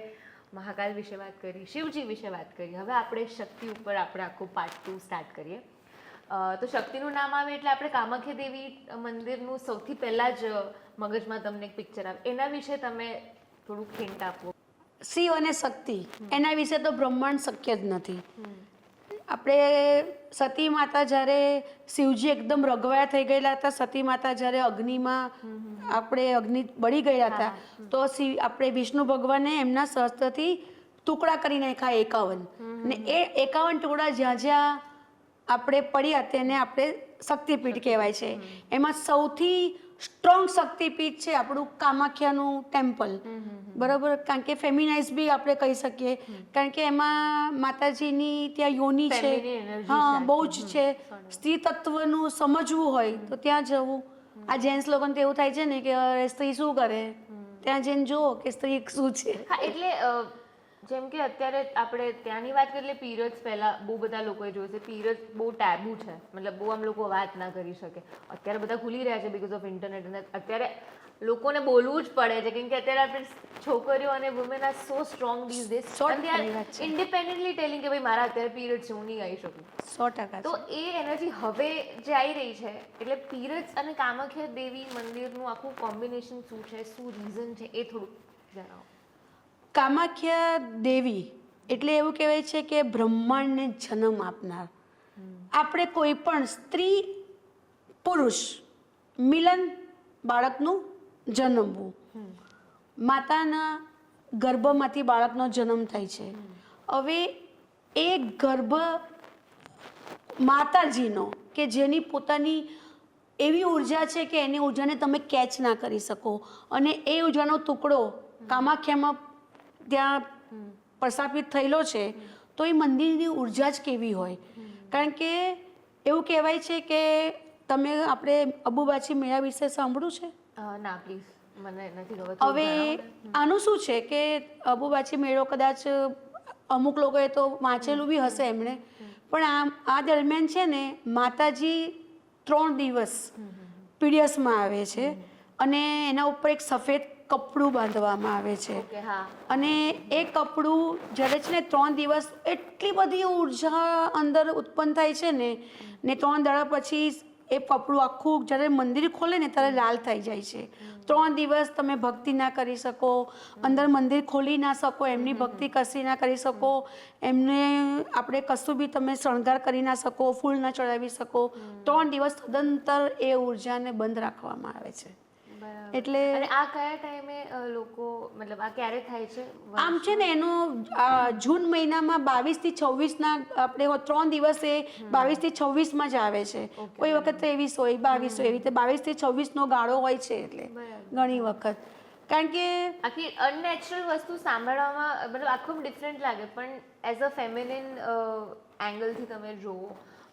મહાકાલ વિશે વાત કરી, શિવજી વિશે વાત કરી, હવે આપણે શક્તિ ઉપર આપણે આખું પાર્ટ 2 સ્ટાર્ટ કરીએ. તો શક્તિનું નામ આવે એટલે આપણે કામાખ્યા દેવી મંદિરનું સૌથી પહેલાં જ મગજમાં તમને એક પિક્ચર આવે. એના વિશે તમે થોડુંક હિન્ટ આપો. શિવ અને શક્તિ એના વિશે તો બ્રહ્માંડ શક્ય જ નથી. આપણે સતી માતા જ્યારે શિવજી એકદમ રઘવાયા થઈ ગયેલા હતા, સતી માતા જ્યારે અગ્નિમાં આપણે અગ્નિ બળી ગયા હતા, તો આપણે વિષ્ણુ ભગવાને એમના શસ્ત્રથી ટુકડા કરી નાખ્યા 51, અને એ 51 ટુકડા જ્યાં જ્યાં આપણે પડ્યા તેને આપણે શક્તિપીઠ કહેવાય છે. એમાં સૌથી સ્ટ્રોંગ શક્તિપીઠ છે આપણું કામાખ્યાનું ટેમ્પલ, બરાબર? કારણ કે ફેમિનાઇઝ બી આપણે કહી શકીએ, કારણ કે એમાં માતાજીની ત્યાં યોની છે, હા બહુ જ છે. સ્ત્રી તત્વનું સમજવું હોય તો ત્યાં જવું. આ જેન્ટ્સ લોકોને તો એવું થાય છે ને કે સ્ત્રી શું કરે, ત્યાં જઈને જુઓ કે સ્ત્રી શું છે. હા, એટલે જેમ કે અત્યારે આપણે ત્યાંની વાત કરીએ, પીરિયડ્સ પહેલાં બહુ બધા લોકોએ જોયું છે, પીરિયડ્સ બહુ ટેબુ છે, મતલબ બહુ આમ લોકો વાત ના કરી શકે. અત્યારે બધા ખુલી રહ્યા છે બિકોઝ ઓફ ઇન્ટરનેટ, અને અત્યારે લોકોને બોલવું જ પડે છે કેમ કે અત્યારે આપણે છોકરીઓ અને women are so strong these days, અને દે આર ઇન્ડિપેન્ડન્ટલી ટેલિંગ કે ભાઈ મારા અત્યારે પીરિયડ છે, હું નહીં આવી શકું. 100%. તો એ એનર્જી હવે જે આવી રહી છે, એટલે પીરિયડ્સ અને કામાખ્યા દેવી મંદિરનું આખું કોમ્બિનેશન શું છે, શું રીઝન છે, એ થોડુંક જણાવો. કામાખ્યા દેવી એટલે એવું કહેવાય છે કે બ્રહ્માંડને જન્મ આપનાર. આપણે કોઈ પણ સ્ત્રી પુરુષ મિલન બાળકનું જન્મવું, માતાના ગર્ભમાંથી બાળકનો જન્મ થાય છે. હવે એ ગર્ભ માતાજીનો કે જેની પોતાની એવી ઉર્જા છે કે એની ઉર્જાને તમે કેચ ના કરી શકો, અને એ ઉર્જાનો ટુકડો કામાખ્યામાં ત્યાં પ્રસ્થાપિત થયેલો છે, તો એ મંદિરની ઉર્જા જ કેવી હોય. કારણ કે એવું કહેવાય છે કે તમે આપણે અંબુબાચી મેળા વિશે સાંભળ્યું છે? ના પ્લીઝ, મને નથી ખબર. હવે આનું શું છે કે અંબુબાચી મેળો કદાચ અમુક લોકોએ તો વાંચેલું બી હશે એમણે, પણ આ દરમિયાન છે ને માતાજી 3 દિવસ પીડિયસમાં આવે છે, અને એના ઉપર એક સફેદ કપડું બાંધવામાં આવે છે, અને એ કપડું જ્યારે છે ને 3 દિવસ એટલી બધી ઉર્જા અંદર ઉત્પન્ન થાય છે ને 3 દાડા પછી એ કપડું આખું જ્યારે મંદિર ખોલે ને ત્યારે લાલ થઈ જાય છે. 3 દિવસ તમે ભક્તિ ના કરી શકો, અંદર મંદિર ખોલી ના શકો, એમની ભક્તિ કશી ના કરી શકો, એમને આપણે કશું બી તમે શણગાર કરી ના શકો, ફૂલ ના ચડાવી શકો. 3 દિવસ સદંતર એ ઉર્જાને બંધ રાખવામાં આવે છે. એટલે આ કયા ટાઈમે લોકો, મતલબ આ ક્યારે થાય છે? આમ છે ને એનો જૂન મહિનામાં 22 થી 26 ના આપણે 3 દિવસ એ 22 થી 26 જ આવે છે. કોઈ વખત 23 હોય, 22 હોય, એવી રીતે 22 થી 26 નો ગાળો હોય છે. એટલે ઘણી વખત, કારણ કે આખી અનનેચરલ વસ્તુ સાંભળવામાં મતલબ આખું ડિફરન્ટ લાગે, પણ એઝ અ ફેમિનિન એંગલથી તમે જુઓ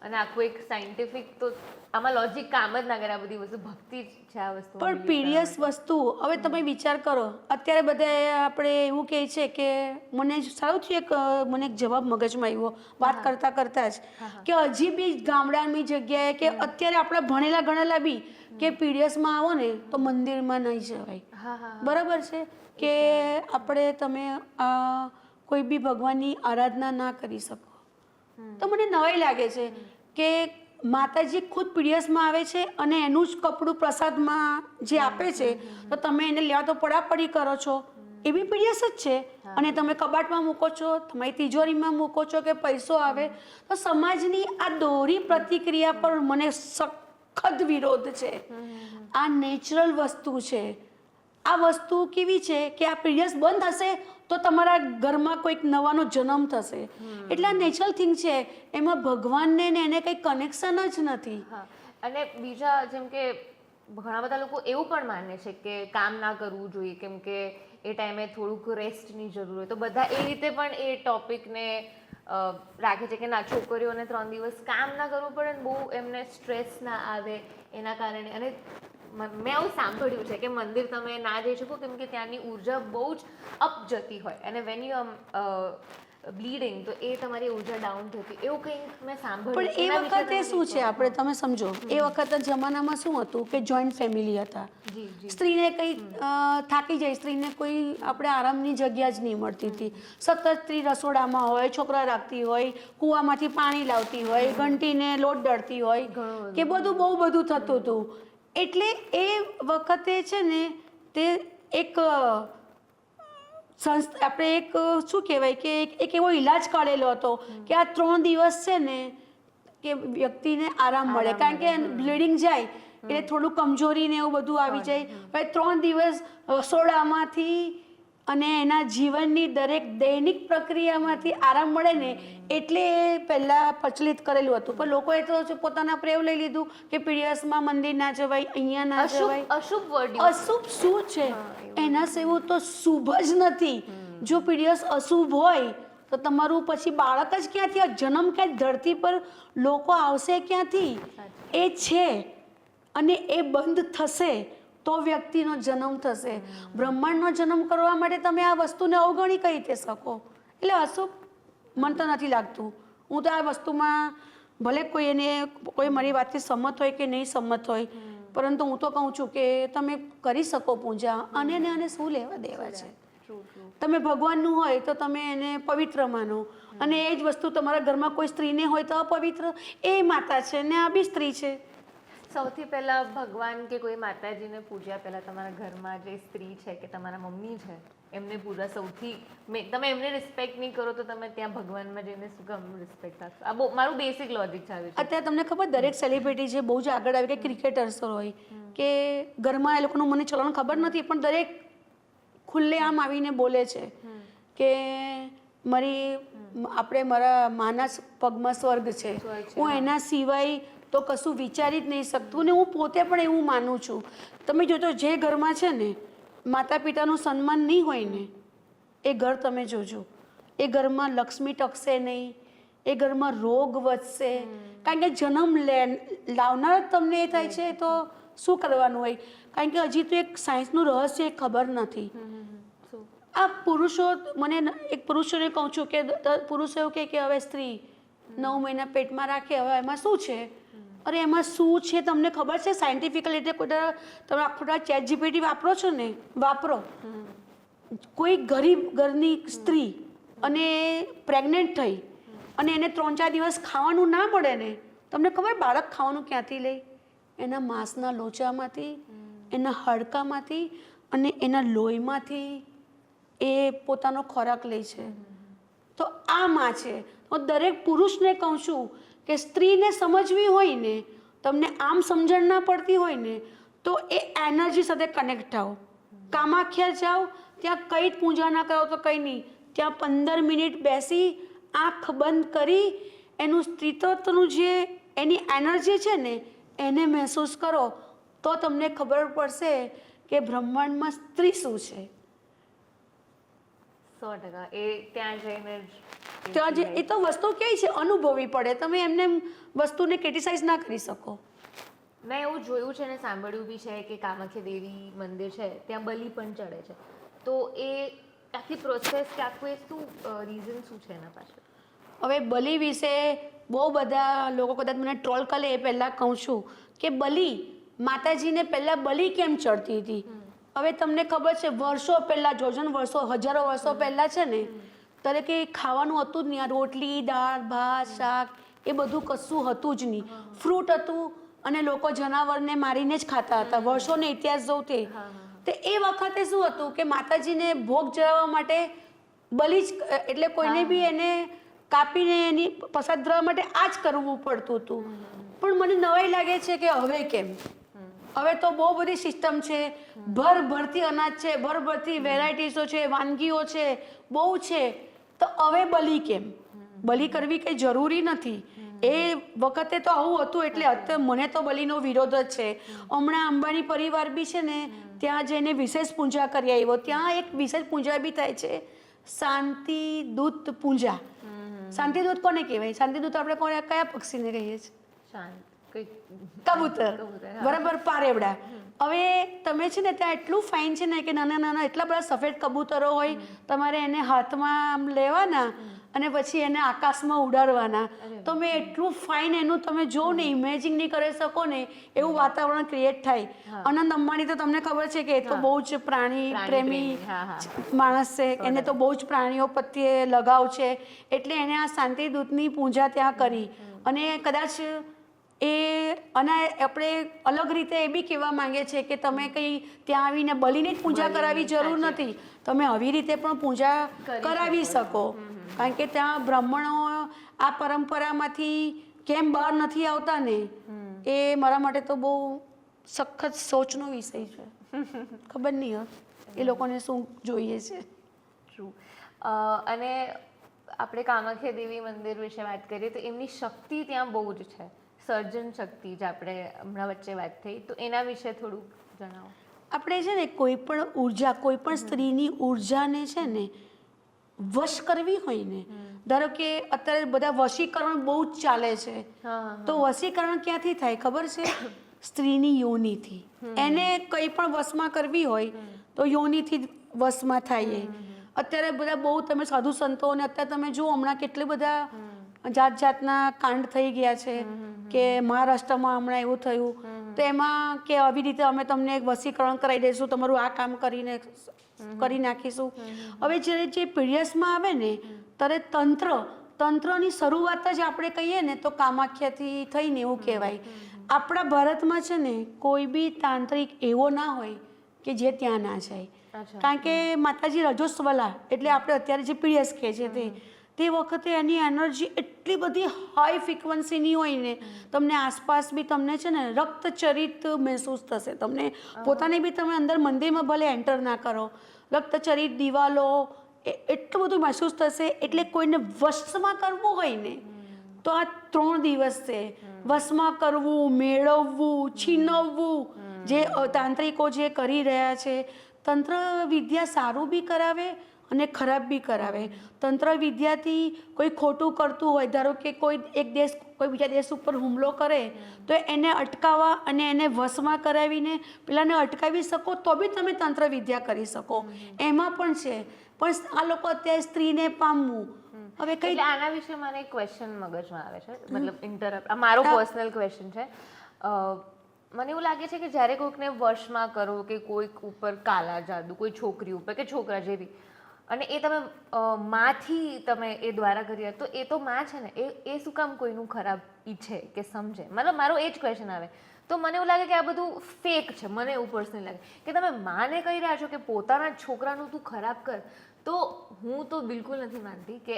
અને આખું એક સાયન્ટિફિક, તો આમાં લોજિક કામ જ ના કરે. આ બધી વસ્તુ ભક્તિ જ છે આ વસ્તુ. પણ પીરિયસ વસ્તુ, હવે તમે વિચાર કરો, અત્યારે બધા આપણે એવું કહે છે કે મને સારું થયું મને એક જવાબ મગજમાં આવ્યો વાત કરતા કરતા જ, કે હજી બી ગામડાની જગ્યાએ કે અત્યારે આપણે ભણેલા ગણેલા બી કે પીરિયસમાં આવો ને તો મંદિરમાં નહીં જવાય. બરાબર છે કે આપણે તમે કોઈ બી ભગવાનની આરાધના ના કરી શકો. તો મને નવાઈ લાગે છે કે માતાજી ખુદ પીડિયસમાં આવે છે અને એનું જ કપડું પ્રસાદમાં જે આપે છે, તો તમે એને લેવા તો પડાપડી કરો છો, એ બી પીડિયસ જ છે, અને તમે કબાટમાં મૂકો છો, તમારી તિજોરીમાં મૂકો છો કે પૈસો આવે. તો સમાજની આ દોરી પ્રતિક્રિયા પર મને સખત વિરોધ છે. આ નેચરલ વસ્તુ છે. આ વસ્તુ કેવી છે કે આ પીરિયસ બંધ થશે તો તમારા ઘરમાં કોઈક નવાનો જન્મ થશે. એટલે આ નેચરલ થિંગ છે, એમાં ભગવાનને ને એને કંઈ કનેક્શન જ નથી. અને બીજા જેમ કે ઘણા બધા લોકો એવું પણ માને છે કે કામ ના કરવું જોઈએ કેમ કે એ ટાઈમે થોડુંક રેસ્ટની જરૂર હોય, તો બધા એ રીતે પણ એ ટોપિકને રાખે છે કે ના, છોકરીઓને 3 દિવસ કામ ના કરવું પડે, બહુ એમને સ્ટ્રેસ ના આવે એના કારણે. અને મેં એવું સાંભળ્યું છે કે મંદિર તમે ના જઈ શકો કેમ કે ત્યાંની ઉર્જા બહુ જ અપ જતી હોય અને વેન યુ બ્લીડિંગ તો એ તમારી ઉર્જા ડાઉન થતી એવું કંઈક મેં સાંભળ્યું પણ એ વખતે શું છે આપણે તમે સમજો એ વખતે જમાનામાં શું હતું કે જોઈન્ટ ફેમિલી હતા. જી જી સ્ત્રીને કંઈ થાકી જાય સ્ત્રીને કોઈ આપણે આરામની જગ્યા જ નહીં મળતી હતી. સતત સ્ત્રી રસોડામાં હોય, છોકરા રાખતી હોય, કૂવામાંથી પાણી લાવતી હોય, ઘંટીને લોટ દળતી હોય કે બધું બહુ બધું થતું હતું. એટલે એ વખતે છે ને તે એક આપણે એક શું કહેવાય કે એક એવો ઈલાજ કાઢેલો હતો કે આ 3 દિવસ છે ને કે વ્યક્તિને આરામ મળે કારણ કે બ્લીડિંગ જાય એટલે થોડું કમજોરી ને એવું બધું આવી જાય. હવે 3 દિવસ રસોડામાંથી અને એના જીવનની દરેક દૈનિક પ્રક્રિયામાંથી આરામ મળે ને એટલે એ પહેલાં પ્રચલિત કરેલું હતું. પણ લોકોએ તો પોતાના પ્રેમ લઈ લીધું કે પીરિયડ્સમાં મંદિર ના જવાય, અહીંયા ના જવાય. અશુભ વર્ડ અશુભ શું છે? એના સેવું તો શુભ જ નથી. જો પીરિયડ્સ અશુભ હોય તો તમારું પછી બાળક જ ક્યાંથી, જન્મ ક્યાંય ધરતી પર લોકો આવશે ક્યાંથી? એ છે અને એ બંધ થશે તો વ્યક્તિનો જન્મ થશે. બ્રહ્માંડનો જન્મ કરવા માટે તમે આ વસ્તુને અવગણી કઈ રીતે શકો? એટલે અશુભ મને તો નથી લાગતું. હું તો આ વસ્તુમાં ભલે કોઈ મારી વાતથી સંમત હોય કે નહીં સંમત હોય, પરંતુ હું તો કહું છું કે તમે કરી શકો પૂજા અને શું લેવા દેવા છે? તમે ભગવાનનું હોય તો તમે એને પવિત્ર માનો અને એ જ વસ્તુ તમારા ઘરમાં કોઈ સ્ત્રીને હોય તો અપવિત્ર. એ માતા છે ને આ બી સ્ત્રી છે. સૌથી પહેલા ભગવાન કે કોઈ માતાજીને પૂજ્યા પહેલા તમારા ઘરમાં જે સ્ત્રી છે કે તમારા મમ્મી છે એમને પૂજા સૌથી તમે એમને રિસ્પેક્ટ નહીં કરો તો તમે ત્યાં ભગવાનમાં જઈને શું કામ રિસ્પેક્ટ આપશો? આ બહુ મારું બેસિક લોજિક છે. અત્યારે તમને ખબર દરેક સેલિબ્રિટી જે બહુ જ આગળ આવે કે ક્રિકેટર્સ હોય કે ઘરમાં એ લોકોનું મને ચલણ ખબર નથી પણ દરેક ખુલ્લેઆમ આવીને બોલે છે કે મારા માના પગમાં સ્વર્ગ છે, હું એના સિવાય તો કશું વિચારી જ નહીં શકતું. ને હું પોતે પણ એવું માનું છું. તમે જોજો જે ઘરમાં છે ને માતા પિતાનું સન્માન નહીં હોય ને એ ઘર તમે જોજો એ ઘરમાં લક્ષ્મી ટકશે નહીં, એ ઘરમાં રોગ વધશે. કારણ કે જન્મ લાવનાર જ તમને એ થાય છે તો શું કરવાનું હોય? કારણ કે હજી તો એક સાયન્સનું રહસ્ય ખબર નથી. આ પુરુષો એક પુરુષોને કહું છું કે પુરુષો એવું કે હવે સ્ત્રી 9 મહિના પેટમાં રાખે, હવે એમાં શું છે? અરે એમાં શું છે તમને ખબર છે? સાયન્ટિફિકલ રીતે તમે આખો ChatGPT વાપરો છો ને, વાપરો. કોઈ ગરીબ ઘરની સ્ત્રી અને પ્રેગ્નન્ટ થઈ અને એને 3-4 દિવસ ખાવાનું ના મળે ને, તમને ખબર બાળક ખાવાનું ક્યાંથી લે? એના માંસના લોચામાંથી, એના હાડકામાંથી અને એના લોહીમાંથી એ પોતાનો ખોરાક લે છે. તો આ માં છે. હું દરેક પુરુષને કહું છું કે સ્ત્રીને સમજવી હોય ને, તમને આમ સમજણ ના પડતી હોય ને તો એ એનર્જી સાથે કનેક્ટ થાઓ. કામાખ્યા જાઓ, ત્યાં કંઈ જ પૂજા ના કરો તો કંઈ નહીં, ત્યાં 15 મિનિટ બેસી આંખ બંધ કરી એનું સ્ત્રીત્વનું જે એની એનર્જી છે ને એને મહેસૂસ કરો તો તમને ખબર પડશે કે બ્રહ્માંડમાં સ્ત્રી શું છે. 100% એ ત્યાં જઈને એ તો વસ્તુ કેવી છે અનુભવવી પડે. તમે એમને વસ્તુને ક્રિટિસાઇઝ ના કરી શકો. મેં એવું જોયું છે ને સાંભળ્યું બી છે કે કામાખ્યા દેવી મંદિર છે ત્યાં બલિ પણ ચડે છે. તો એ આખી પ્રોસેસ કે આખું એ શું રીઝન શું છે એના પાછળ? હવે બલિ વિશે બહુ બધા લોકો કદાચ મને ટ્રોલ કરે એ પહેલાં કહું છું કે બલિ માતાજીને પહેલાં બલિ કેમ ચડતી હતી? હવે તમને ખબર છે વર્ષો પહેલાં હજારો વર્ષો પહેલાં છે ને ત્યારે કે ખાવાનું હતું જ નહીં. આ રોટલી, દાળ, ભાત, શાક એ બધું કશું હતું જ નહીં. ફ્રૂટ હતું અને લોકો જનાવરને મારીને જ ખાતા હતા. વર્ષોનો ઇતિહાસ જોઉં તે એ વખતે શું હતું કે માતાજીને ભોગ ચડાવવા માટે બલિ જ એટલે કોઈને બી એને કાપીને એની પ્રસાદ ધરવા માટે આ જ કરવું પડતું હતું. પણ મને નવાઈ લાગે છે કે હવે કેમ? હવે તો બહુ બધી સિસ્ટમ છે, ભરભરતી અનાજ છે, ભરભરતી વેરાયટીઝો છે, વાનગીઓ છે, બહુ છે. તો હવે બલિ કેમ? બલિ કરવી કંઈ જરૂરી નથી. એ વખતે તો આવું હતું એટલે અત્યારે મને તો બલિનો વિરોધ જ છે. હમણાં અંબાણી પરિવાર બી છે ને ત્યાં જઈને વિશેષ પૂજા કરી આવ્યો. ત્યાં એક વિશેષ પૂજા બી થાય છે, શાંતિ દૂત પૂજા. શાંતિદૂત કોને કહેવાય? શાંતિદૂત આપણે કયા પક્ષીને કહીએ છીએ? કબૂતર બરાબર, પારેવડા. હવે તમે છે ને ત્યાં એટલું ફાઇન છે ને કે નાના નાના એટલા બધા સફેદ કબૂતરો હોય, તમારે એને હાથમાં આમ લેવાના અને પછી એને આકાશમાં ઉડાડવાના. તો મેં એટલું ફાઇન એનું તમે જો ને ઇમેજિન નહીં કરી શકો ને એવું વાતાવરણ ક્રિએટ થાય. આનંદ અંબાણી તો તમને ખબર છે કે એ તો બહુ જ પ્રાણી પ્રેમી માણસ છે, એને તો બહુ જ પ્રાણીઓ પ્રત્યે લગાવ છે, એટલે એને આ શાંતિદૂતની પૂજા ત્યાં કરી. અને કદાચ એ અને આપણે અલગ રીતે એ બી કહેવા માંગે છે કે તમે કંઈ ત્યાં આવીને બલીને જ પૂજા કરાવવી જરૂર નથી, તમે આવી રીતે પણ પૂજા કરાવી શકો. કારણ કે ત્યાં બ્રાહ્મણો આ પરંપરામાંથી કેમ બહાર નથી આવતા ને એ મારા માટે તો બહુ સખત સોચનો વિષય છે. ખબર નહીં એ લોકોને શું જોઈએ છે. ટ્રુ. અને આપણે કામાખ્યા દેવી મંદિર વિશે વાત કરીએ તો એમની શક્તિ ત્યાં બહુ જ છે, સર્જન શક્તિ જ આપણે હમણાં વચ્ચે વાત થઈ, તો એના વિશે થોડુંક જણાવો. આપણે છે ને કોઈ પણ ઉર્જા, કોઈ પણ સ્ત્રીની ઉર્જાને છે ને વશ કરવી હોય ને, ધારો કે અત્યારે બધા વશીકરણ બહુ જ ચાલે છે, તો વશીકરણ ક્યાંથી થાય ખબર છે? સ્ત્રીની યોનિથી. એને કંઈ પણ વશમાં કરવી હોય તો યોનિથી જ વશમાં થાય. અત્યારે બધા બહુ તમે સાધુ સંતો અને અત્યારે તમે જુઓ હમણાં કેટલી બધા જાત જાતના કાંડ થઈ ગયા છે કે મહારાષ્ટ્રમાં હમણાં એવું થયું, તો એમાં કે આવી રીતે અમે તમને વશીકરણ કરાવી દઈશું, તમારું આ કામ કરી નાખીશું. હવે જ્યારે જે પીરિયડ્સમાં આવે ને ત્યારે તંત્રની શરૂઆત જ આપણે કહીએ ને તો કામાખ્યાથી થઈને એવું કહેવાય. આપણા ભારતમાં છે ને કોઈ બી તાંત્રિક એવો ના હોય કે જે ત્યાં ના જાય. કારણ કે માતાજી રજોસ્વલા એટલે આપણે અત્યારે જે પીરિયડ્સ કહે છે તે વખતે એની એનર્જી એટલી બધી હાઈ ફ્રિકવન્સીની હોય ને, તમને આસપાસ બી તમને છે ને રક્તચરિત મહેસૂસ થશે. તમને પોતાને બી તમે અંદર મંદિરમાં ભલે એન્ટર ના કરો, રક્તચરિત દિવાલો એટલું બધું મહેસૂસ થશે. એટલે કોઈને વશમાં કરવું હોય ને તો આ 3 દિવસ છે. વશમાં કરવું, મેળવવું, છીનવવું, જે તાંત્રિકો જે કરી રહ્યા છે. તંત્ર વિદ્યા સારું બી કરાવે અને ખરાબ બી કરાવે. તંત્ર વિદ્યાથી કોઈ ખોટું કરતું હોય, ધારો કે કોઈ એક દેશ કોઈ બીજા દેશ ઉપર હુમલો કરે તો એને અટકાવવા અને એને વશમાં કરાવીને પેલાને અટકાવી શકો તો બી તમે તંત્ર વિદ્યા કરી શકો. એમાં પણ છે. પણ આ લોકો અત્યારે સ્ત્રીને પામવું. હવે કઈ આના વિશે મને એક ક્વેશ્ચન મગજમાં આવે છે, મતલબ ઇન્ટરપ્ટ, આ મારો પર્સનલ ક્વેશ્ચન છે. મને એવું લાગે છે કે જ્યારે કોઈકને વશમાં કરો કે કોઈક ઉપર કાલા જાદુ, કોઈ છોકરી ઉપર કે છોકરા જેવી, અને એ તમે માંથી તમે એ દ્વારા કર્યા, તો એ તો માં છે ને, એ શું કામ કોઈનું ખરાબ ઈચ્છે કે સમજે? મતલબ મારો એ જ ક્વેશ્ચન આવે. તો મને એવું લાગે કે આ બધું ફેક છે. મને એવું પર્સનલી લાગે કે તમે માને કહી રહ્યા છો કે પોતાના છોકરાનું તું ખરાબ કર, તો હું તો બિલકુલ નથી માનતી કે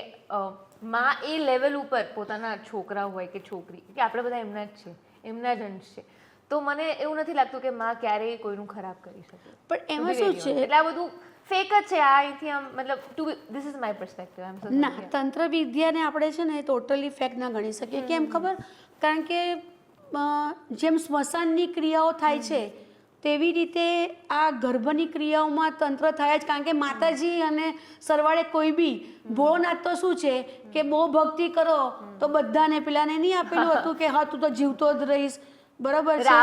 માં એ લેવલ ઉપર પોતાના છોકરા હોય કે છોકરી, કે આપણે બધા એમના જ છે, એમના જ અંશ છે, તો મને એવું નથી લાગતું કે માં ક્યારેય કોઈનું ખરાબ કરી શકે. પણ એમાં શું છે, એટલે આ બધું ફેક જ છે. આ અહીંથી આમ મતલબ ધીસ ઇઝ માય પર્સપેક્ટિવ. ના, તંત્ર વિદ્યાને આપણે છે ને ટોટલી ફેક ના ગણી શકીએ. કેમ ખબર? કારણ કે જેમ સ્મશાનની ક્રિયાઓ થાય છે તેવી રીતે આ ગર્ભની ક્રિયાઓમાં તંત્ર થાય જ. કારણ કે માતાજી અને સરવાળે કોઈ બી ભોળાનાથ તો શું છે કે બહુ ભક્તિ કરો તો બધાને, પેલાને નહીં આપેલું હતું કે હા તું તો જીવતો જ રહીશ, બરાબર છે,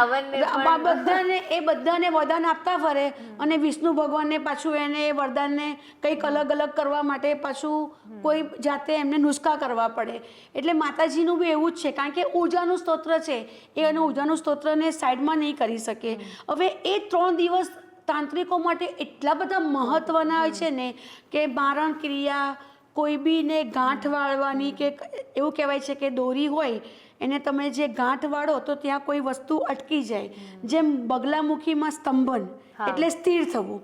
બધાને વરદાન આપતા ફરે અને વિષ્ણુ ભગવાનને પાછું એને એ વરદાનને કંઈક અલગ અલગ કરવા માટે પાછું કોઈ જાતે એમને નુસ્ખા કરવા પડે. એટલે માતાજીનું બી એવું જ છે. કારણ કે ઉર્જાનું સ્તોત્ર છે, એ અને ઉર્જાનું સ્તોત્રને સાઈડમાં નહીં કરી શકે. હવે એ 3 દિવસ તાંત્રિકો માટે એટલા બધા મહત્વના હોય છે ને કે મારણ ક્રિયા, કોઈ બીને ગાંઠ વાળવાની, કે એવું કહેવાય છે કે દોરી હોય એને તમે જે ગાંઠ વાળો તો ત્યાં કોઈ વસ્તુ અટકી જાય. જેમ બગલામુખીમાં સ્તંભન એટલે સ્થિર થવું,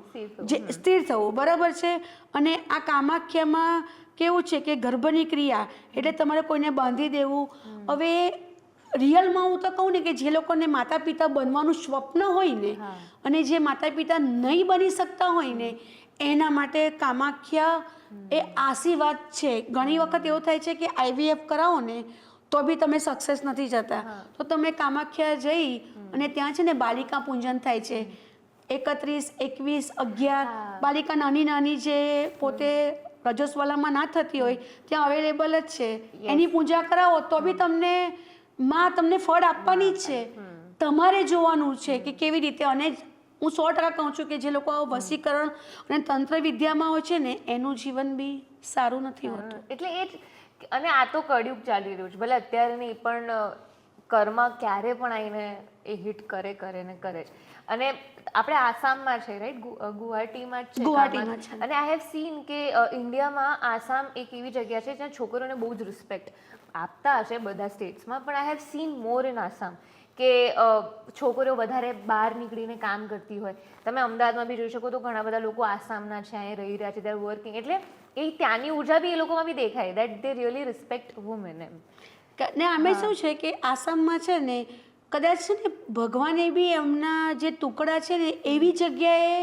સ્થિર થવું, બરાબર છે. અને આ કામાખ્યામાં કેવું છે કે ગર્ભની ક્રિયા એટલે તમારે કોઈને બાંધી દેવું. હવે રિયલમાં હું તો કહું ને કે જે લોકોને માતા પિતા બનવાનું સ્વપ્ન હોય ને અને જે માતા પિતા નહીં બની શકતા હોય ને એના માટે કામાખ્યા એ આશીર્વાદ છે. ઘણી વખત એવું થાય છે કે IVF કરાવો ને તો બી તમે સક્સેસ નથી જતા, તો તમે કામાખ્યા જઈ અને ત્યાં છે ને બાલિકા પૂજન થાય છે. 31, 21, 11 બાલિકા નાની નાની જે પોતે રજોસ્વલામાં ના થતી હોય ત્યાં અવેલેબલ જ છે. એની પૂજા કરાવો તો બી તમને માં તમને ફળ આપવાની જ છે. તમારે જોવાનું છે કે કેવી રીતે. અને હું 100% કહું છું કે જે લોકો વશીકરણ અને તંત્ર વિદ્યામાં હોય છે ને એનું જીવન બી સારું નથી હોતું. એટલે એ જ. અને આ તો કળિયુગ ચાલી રહ્યું છે, ભલે અત્યારે નહીં પણ કર્મ ક્યારે પણ આવીને એ હિટ કરે ને કરે છે. અને આપણે આસામમાં છે, રાઈટ, ગુવાહાટીમાં જ છે. ગુવાહાટીમાં છે. અને આઈ હેવ સીન કે ઇન્ડિયામાં આસામ એક એવી જગ્યા છે જ્યાં છોકરીઓને બહુ જ રિસ્પેક્ટ આપતા હશે બધા સ્ટેટ્સમાં, પણ I have seen more in Assam કે છોકરીઓ વધારે બહાર નીકળીને કામ કરતી હોય. તમે અમદાવાદમાં બી જોઈ શકો તો ઘણા બધા લોકો આસામના છે, અહીં રહી રહ્યા છે, દે આર વર્કિંગ. એટલે એ ત્યાંની ઉર્જા બી એ લોકોમાં બી દેખાય that they really respect women એમ. ને આમે શું છે કે આસામમાં છે ને કદાચ છે ને ભગવાને બી એમના જે ટુકડા છે ને એવી જગ્યાએ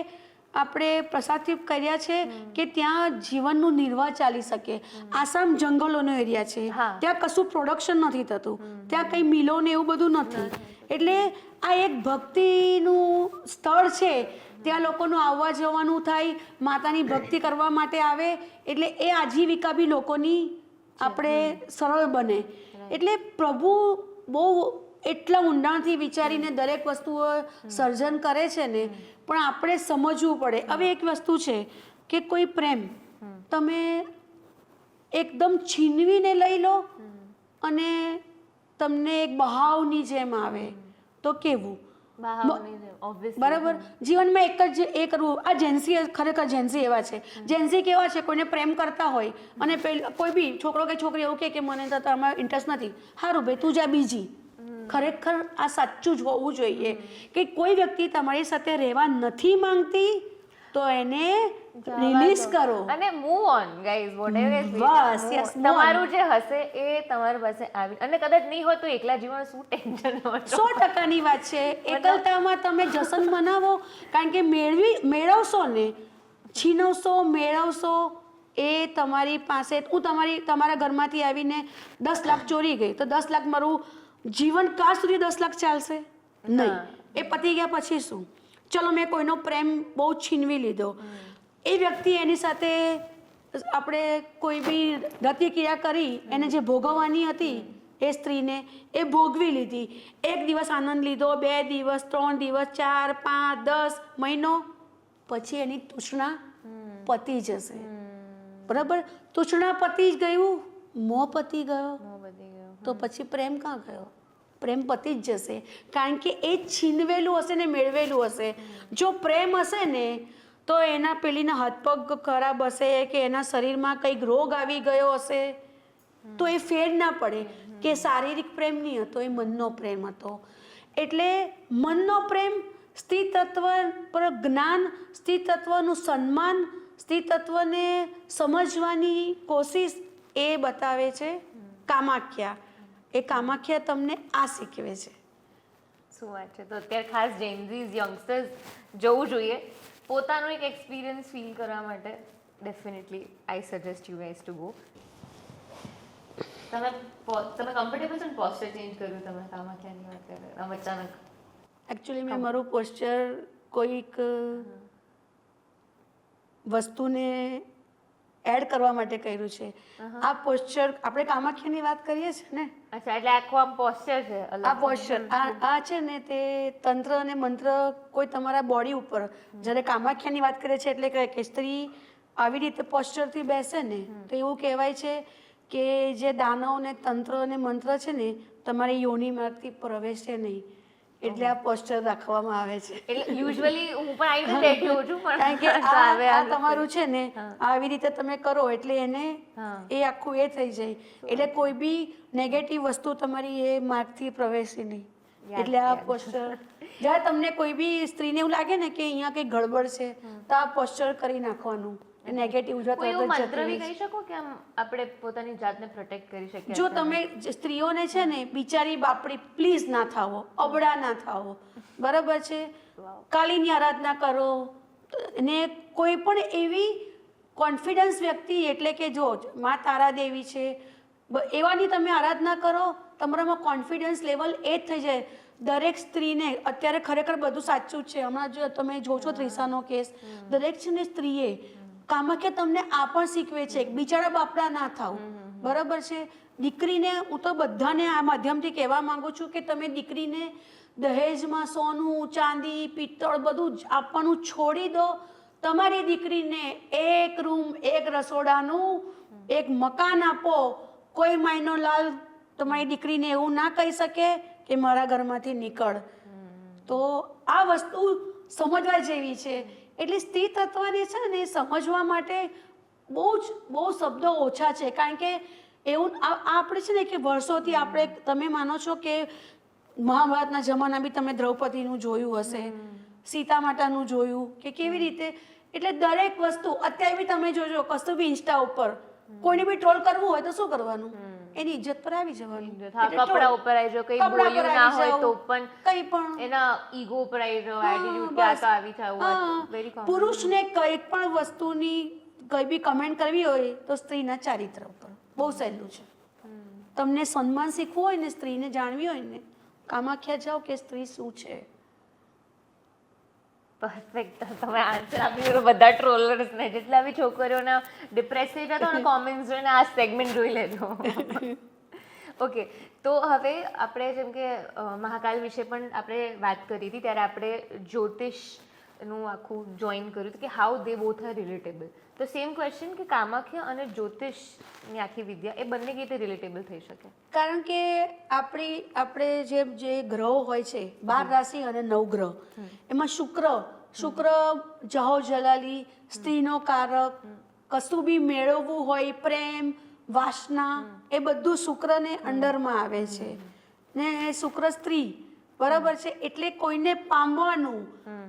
આપણે પ્રસારિત કર્યા છે કે ત્યાં જીવનનું નિર્વાહ ચાલી શકે. આસામ જંગલોનો એરિયા છે, ત્યાં કશું પ્રોડક્શન નથી થતું, ત્યાં કંઈ મિલો ને એવું બધું નથી. એટલે આ એક ભક્તિનું સ્થળ છે. ત્યાં લોકોનું આવવા જવાનું થાય, માતાની ભક્તિ કરવા માટે આવે, એટલે એ આજીવિકા બી લોકોની આપણે સરળ બને. એટલે પ્રભુ બહુ એટલા ઊંડાણથી વિચારીને દરેક વસ્તુઓ સર્જન કરે છે ને, પણ આપણે સમજવું પડે. હવે એક વસ્તુ છે કે કોઈ પ્રેમ તમે એકદમ છીનવીને લઈ લો અને તમને એક બહાવની જેમ આવે તો કેવું? બરાબર. જીવનમાં એક કરવું. આ જેન્સી ખરેખર જેન્સી એવા છે. જેન્સી કેવા છે, કોઈને પ્રેમ કરતા હોય અને કોઈ બી છોકરો કે છોકરી એવું કે મને તો તમારો ઇન્ટરેસ્ટ નથી, સારું ભાઈ તું જા બીજી. ખરેખર આ સાચું જ હોવું જોઈએ કે કોઈ વ્યક્તિ તમારી સાથે રહેવા નથી માંગતી તો એને રિલીઝ કરો અને move on guys. Whatever bus yes. તમારું જે હશે એ તમારી પાસે આવી, અને કદાચ નહીં હોય તો એકલા જીવન શું ટેન્શન હોય. 100%ની વાત છે. એકલતામાં તમે જશન બનાવો, કારણ કે મેળવશો ને, છીનવશો મેળવશો એ તમારી પાસે. હું તમારા ઘરમાંથી આવીને 10 લાખ ચોરી ગઈ તો 10 લાખ મારું જીવનકાળ સુધી 10 લાખ ચાલશે નહીં. એ પતી ગયા પછી શું? ચલો મેં કોઈનો પ્રેમ બહુ છીનવી લીધો, એ વ્યક્તિ એની સાથે આપણે કોઈ બી ગતિક્રિયા કરી, એને જે ભોગવવાની હતી એ સ્ત્રીને એ ભોગવી લીધી. 1 દિવસ આનંદ લીધો, 2 દિવસ, 3 દિવસ, 4, 5, 10 મહિનો પછી એની તૃષ્ણા પતી જશે. બરાબર. તૃષ્ણા પતી જ ગયું, મોહ પતી ગયો તો પછી પ્રેમ ક્યાં ગયો? પ્રેમ પતી જ જશે, કારણ કે એ છીનવેલું હશે ને મેળવેલું હશે. જો પ્રેમ હશે ને તો એના પેલીના હાથ પગ ખરાબ હશે કે એના શરીરમાં કંઈક રોગ આવી ગયો હશે તો એ ફેર ના પડે કે શારીરિક પ્રેમ નહીં હતો, એ મનનો પ્રેમ હતો. એટલે મનનો પ્રેમ, સ્ત્રી તત્વ પર જ્ઞાન, સ્ત્રી તત્વનું સન્માન, સ્ત્રી તત્વને સમજવાની કોશિશ એ બતાવે છે કામાખ્યા. એ કામાખ્યા તમને આ શીખવે છે. શું વાત છે. તો અત્યારે ખાસ જેન્ઝીઝ યંગસ્ટર્સ જવું જોઈએ પોતાનો એક એક્સપિરિયન્સ ફીલ કરવા માટે. Definitely I suggest you guys to go. તમે કમ્ફર્ટેબલ છો ને પોસ્ચર ચેન્જ કર્યું તમે કામાખ્યાની વાત કરે આમ અચાનક? એકચ્યુઅલી મેં મારું પોસ્ચર કોઈક વસ્તુને એડ કરવા માટે કર્યું છે. આ પોસ્ચર આપણે કામાખ્યાની વાત કરીએ છીએ ને. અચ્છા, એટલે આખું આમ પોસ્ચર છે. આ પોસ્ચર આ છે ને તે તંત્ર અને મંત્ર કોઈ તમારા બોડી ઉપર, જ્યારે કામાખ્યાની વાત કરીએ છીએ એટલે કે સ્ત્રી આવી રીતે પોસ્ચરથી બેસે ને તો એવું કહેવાય છે કે જે દાનવ ને તંત્ર અને મંત્ર છે ને તમારી યોની માર્ગથી પ્રવેશે નહીં, એટલે આ પોસ્ચર રાખવામાં આવે છે. એટલે યુઝ્યુઅલી હું પણ આવી રીતે બેઠી હોઉં છું, કારણ કે આ તમારું છે ને આવી રીતે તમે કરો એટલે એને એ આખું એ થઈ જાય, એટલે કોઈ બી નેગેટિવ વસ્તુ તમારી એ માર્ગથી પ્રવેશે નહીં. એટલે આ પોસ્ચર જ્યારે તમને કોઈ બી સ્ત્રીને એવું લાગે ને કે અહીંયા કંઈ ગડબડ છે તો આ પોસ્ચર કરી નાખવાનું. નેગેટિવ મંત્ર બી કહી શકો કે આમ આપણે પોતાની જાતને પ્રોટેક્ટ કરી શકીએ. જો તમે સ્ત્રીઓને છે ને બિચારી બાપડી પ્લીઝ ના થાવો, અબડા ના થાવો, બરાબર છે. કાલીની આરાધના કરો ને કોઈ પણ એવી કોન્ફિડન્સ વ્યક્તિ, એટલે કે જો મા તારા દેવી છે એવાની તમે આરાધના કરો, તમારામાં કોન્ફિડન્સ લેવલ એ જ થઈ જાય. દરેક સ્ત્રીને અત્યારે ખરેખર બધું સાચું જ છે. હમણાં જો તમે જોશો ત્રિશાનો કેસ, દરેક છે ને સ્ત્રીએ કામાખ્યા તમને આ પણ શીખવે છે કે બિચારા બાપડા ના થાવ, બરાબર છે. દીકરીને હું તો બધાને આ માધ્યમથી કહેવા માંગુ છું કે તમે દીકરીને દહેજમાં સોનું ચાંદી પિત્તળ બધું જ આપવાનું છોડી દો. તમારી દીકરીને એક રૂમ એક રસોડાનું એક મકાન આપો. કોઈ માયનો લાલ તમારી દીકરીને એવું ના કહી શકે કે મારા ઘરમાંથી નીકળ. તો આ વસ્તુ સમજવા જેવી છે. એટલે સ્ત્રી તત્વને છે ને સમજવા માટે બહુ શબ્દો ઓછા છે. કારણ કે એવું આપણે છે ને કે વર્ષોથી આપણે, તમે માનો છો કે મહાભારતના જમાના બી તમે દ્રૌપદીનું જોયું હશે, સીતા માતાનું જોયું કે કેવી રીતે. એટલે દરેક વસ્તુ અત્યારે બી તમે જોજો, કશું બી ઇન્સ્ટા ઉપર કોઈને બી ટ્રોલ કરવું હોય તો શું કરવાનું, એની ઇજ્જત પર આવી જવાનું. કપડા ઉપર આવી જાવ, કઈ બોલ્યું ના હોય તો પણ કઈ પણ એના ઈગો ઉપર આવી જાવ, એટીટ્યુડ કે આ તો આવી થવું. Very common. પુરુષને કઈ પણ વસ્તુની કઈ બી કમેન્ટ કરવી હોય તો સ્ત્રીના ચારિત્ર ઉપર બહુ સહેલું છે. તમને સન્માન શીખવું હોય ને, સ્ત્રીને જાણવી હોય ને, કામાખ્યા જાઓ કે સ્ત્રી શું છે. પરફેક્ટ. તમે આન્સર આપી દીધો બધા ટ્રોલર્સને. જેટલા બી છોકરીઓના ડિપ્રેસ થઈ જતા ને કોમેન્ટ્સ જોઈને આ સેગમેન્ટ જોઈ લેજો. ઓકે, તો હવે આપણે જેમ કે મહાકાલ વિશે પણ આપણે વાત કરી હતી, ત્યારે આપણે જ્યોતિષનું આખું જોઈન કર્યું હતું કે how they both are relatable. તો સેમ ક્વેશ્ચન કે કામાખ્યા અને જ્યોતિષની આખી વિદ્યા એ બંને કેવી રીતે રિલેટેબલ થઈ શકે? કારણ કે આપણે જે ગ્રહો હોય છે 12 રાશિ અને 9 ગ્રહ, એમાં શુક્ર જાહો જલાલી, સ્ત્રીનો કારક. કશું બી મેળવવું હોય, પ્રેમ વાસના, એ બધું શુક્રને અંડરમાં આવે છે. ને શુક્ર સ્ત્રી, બરાબર છે. એટલે કોઈને પામવાનું,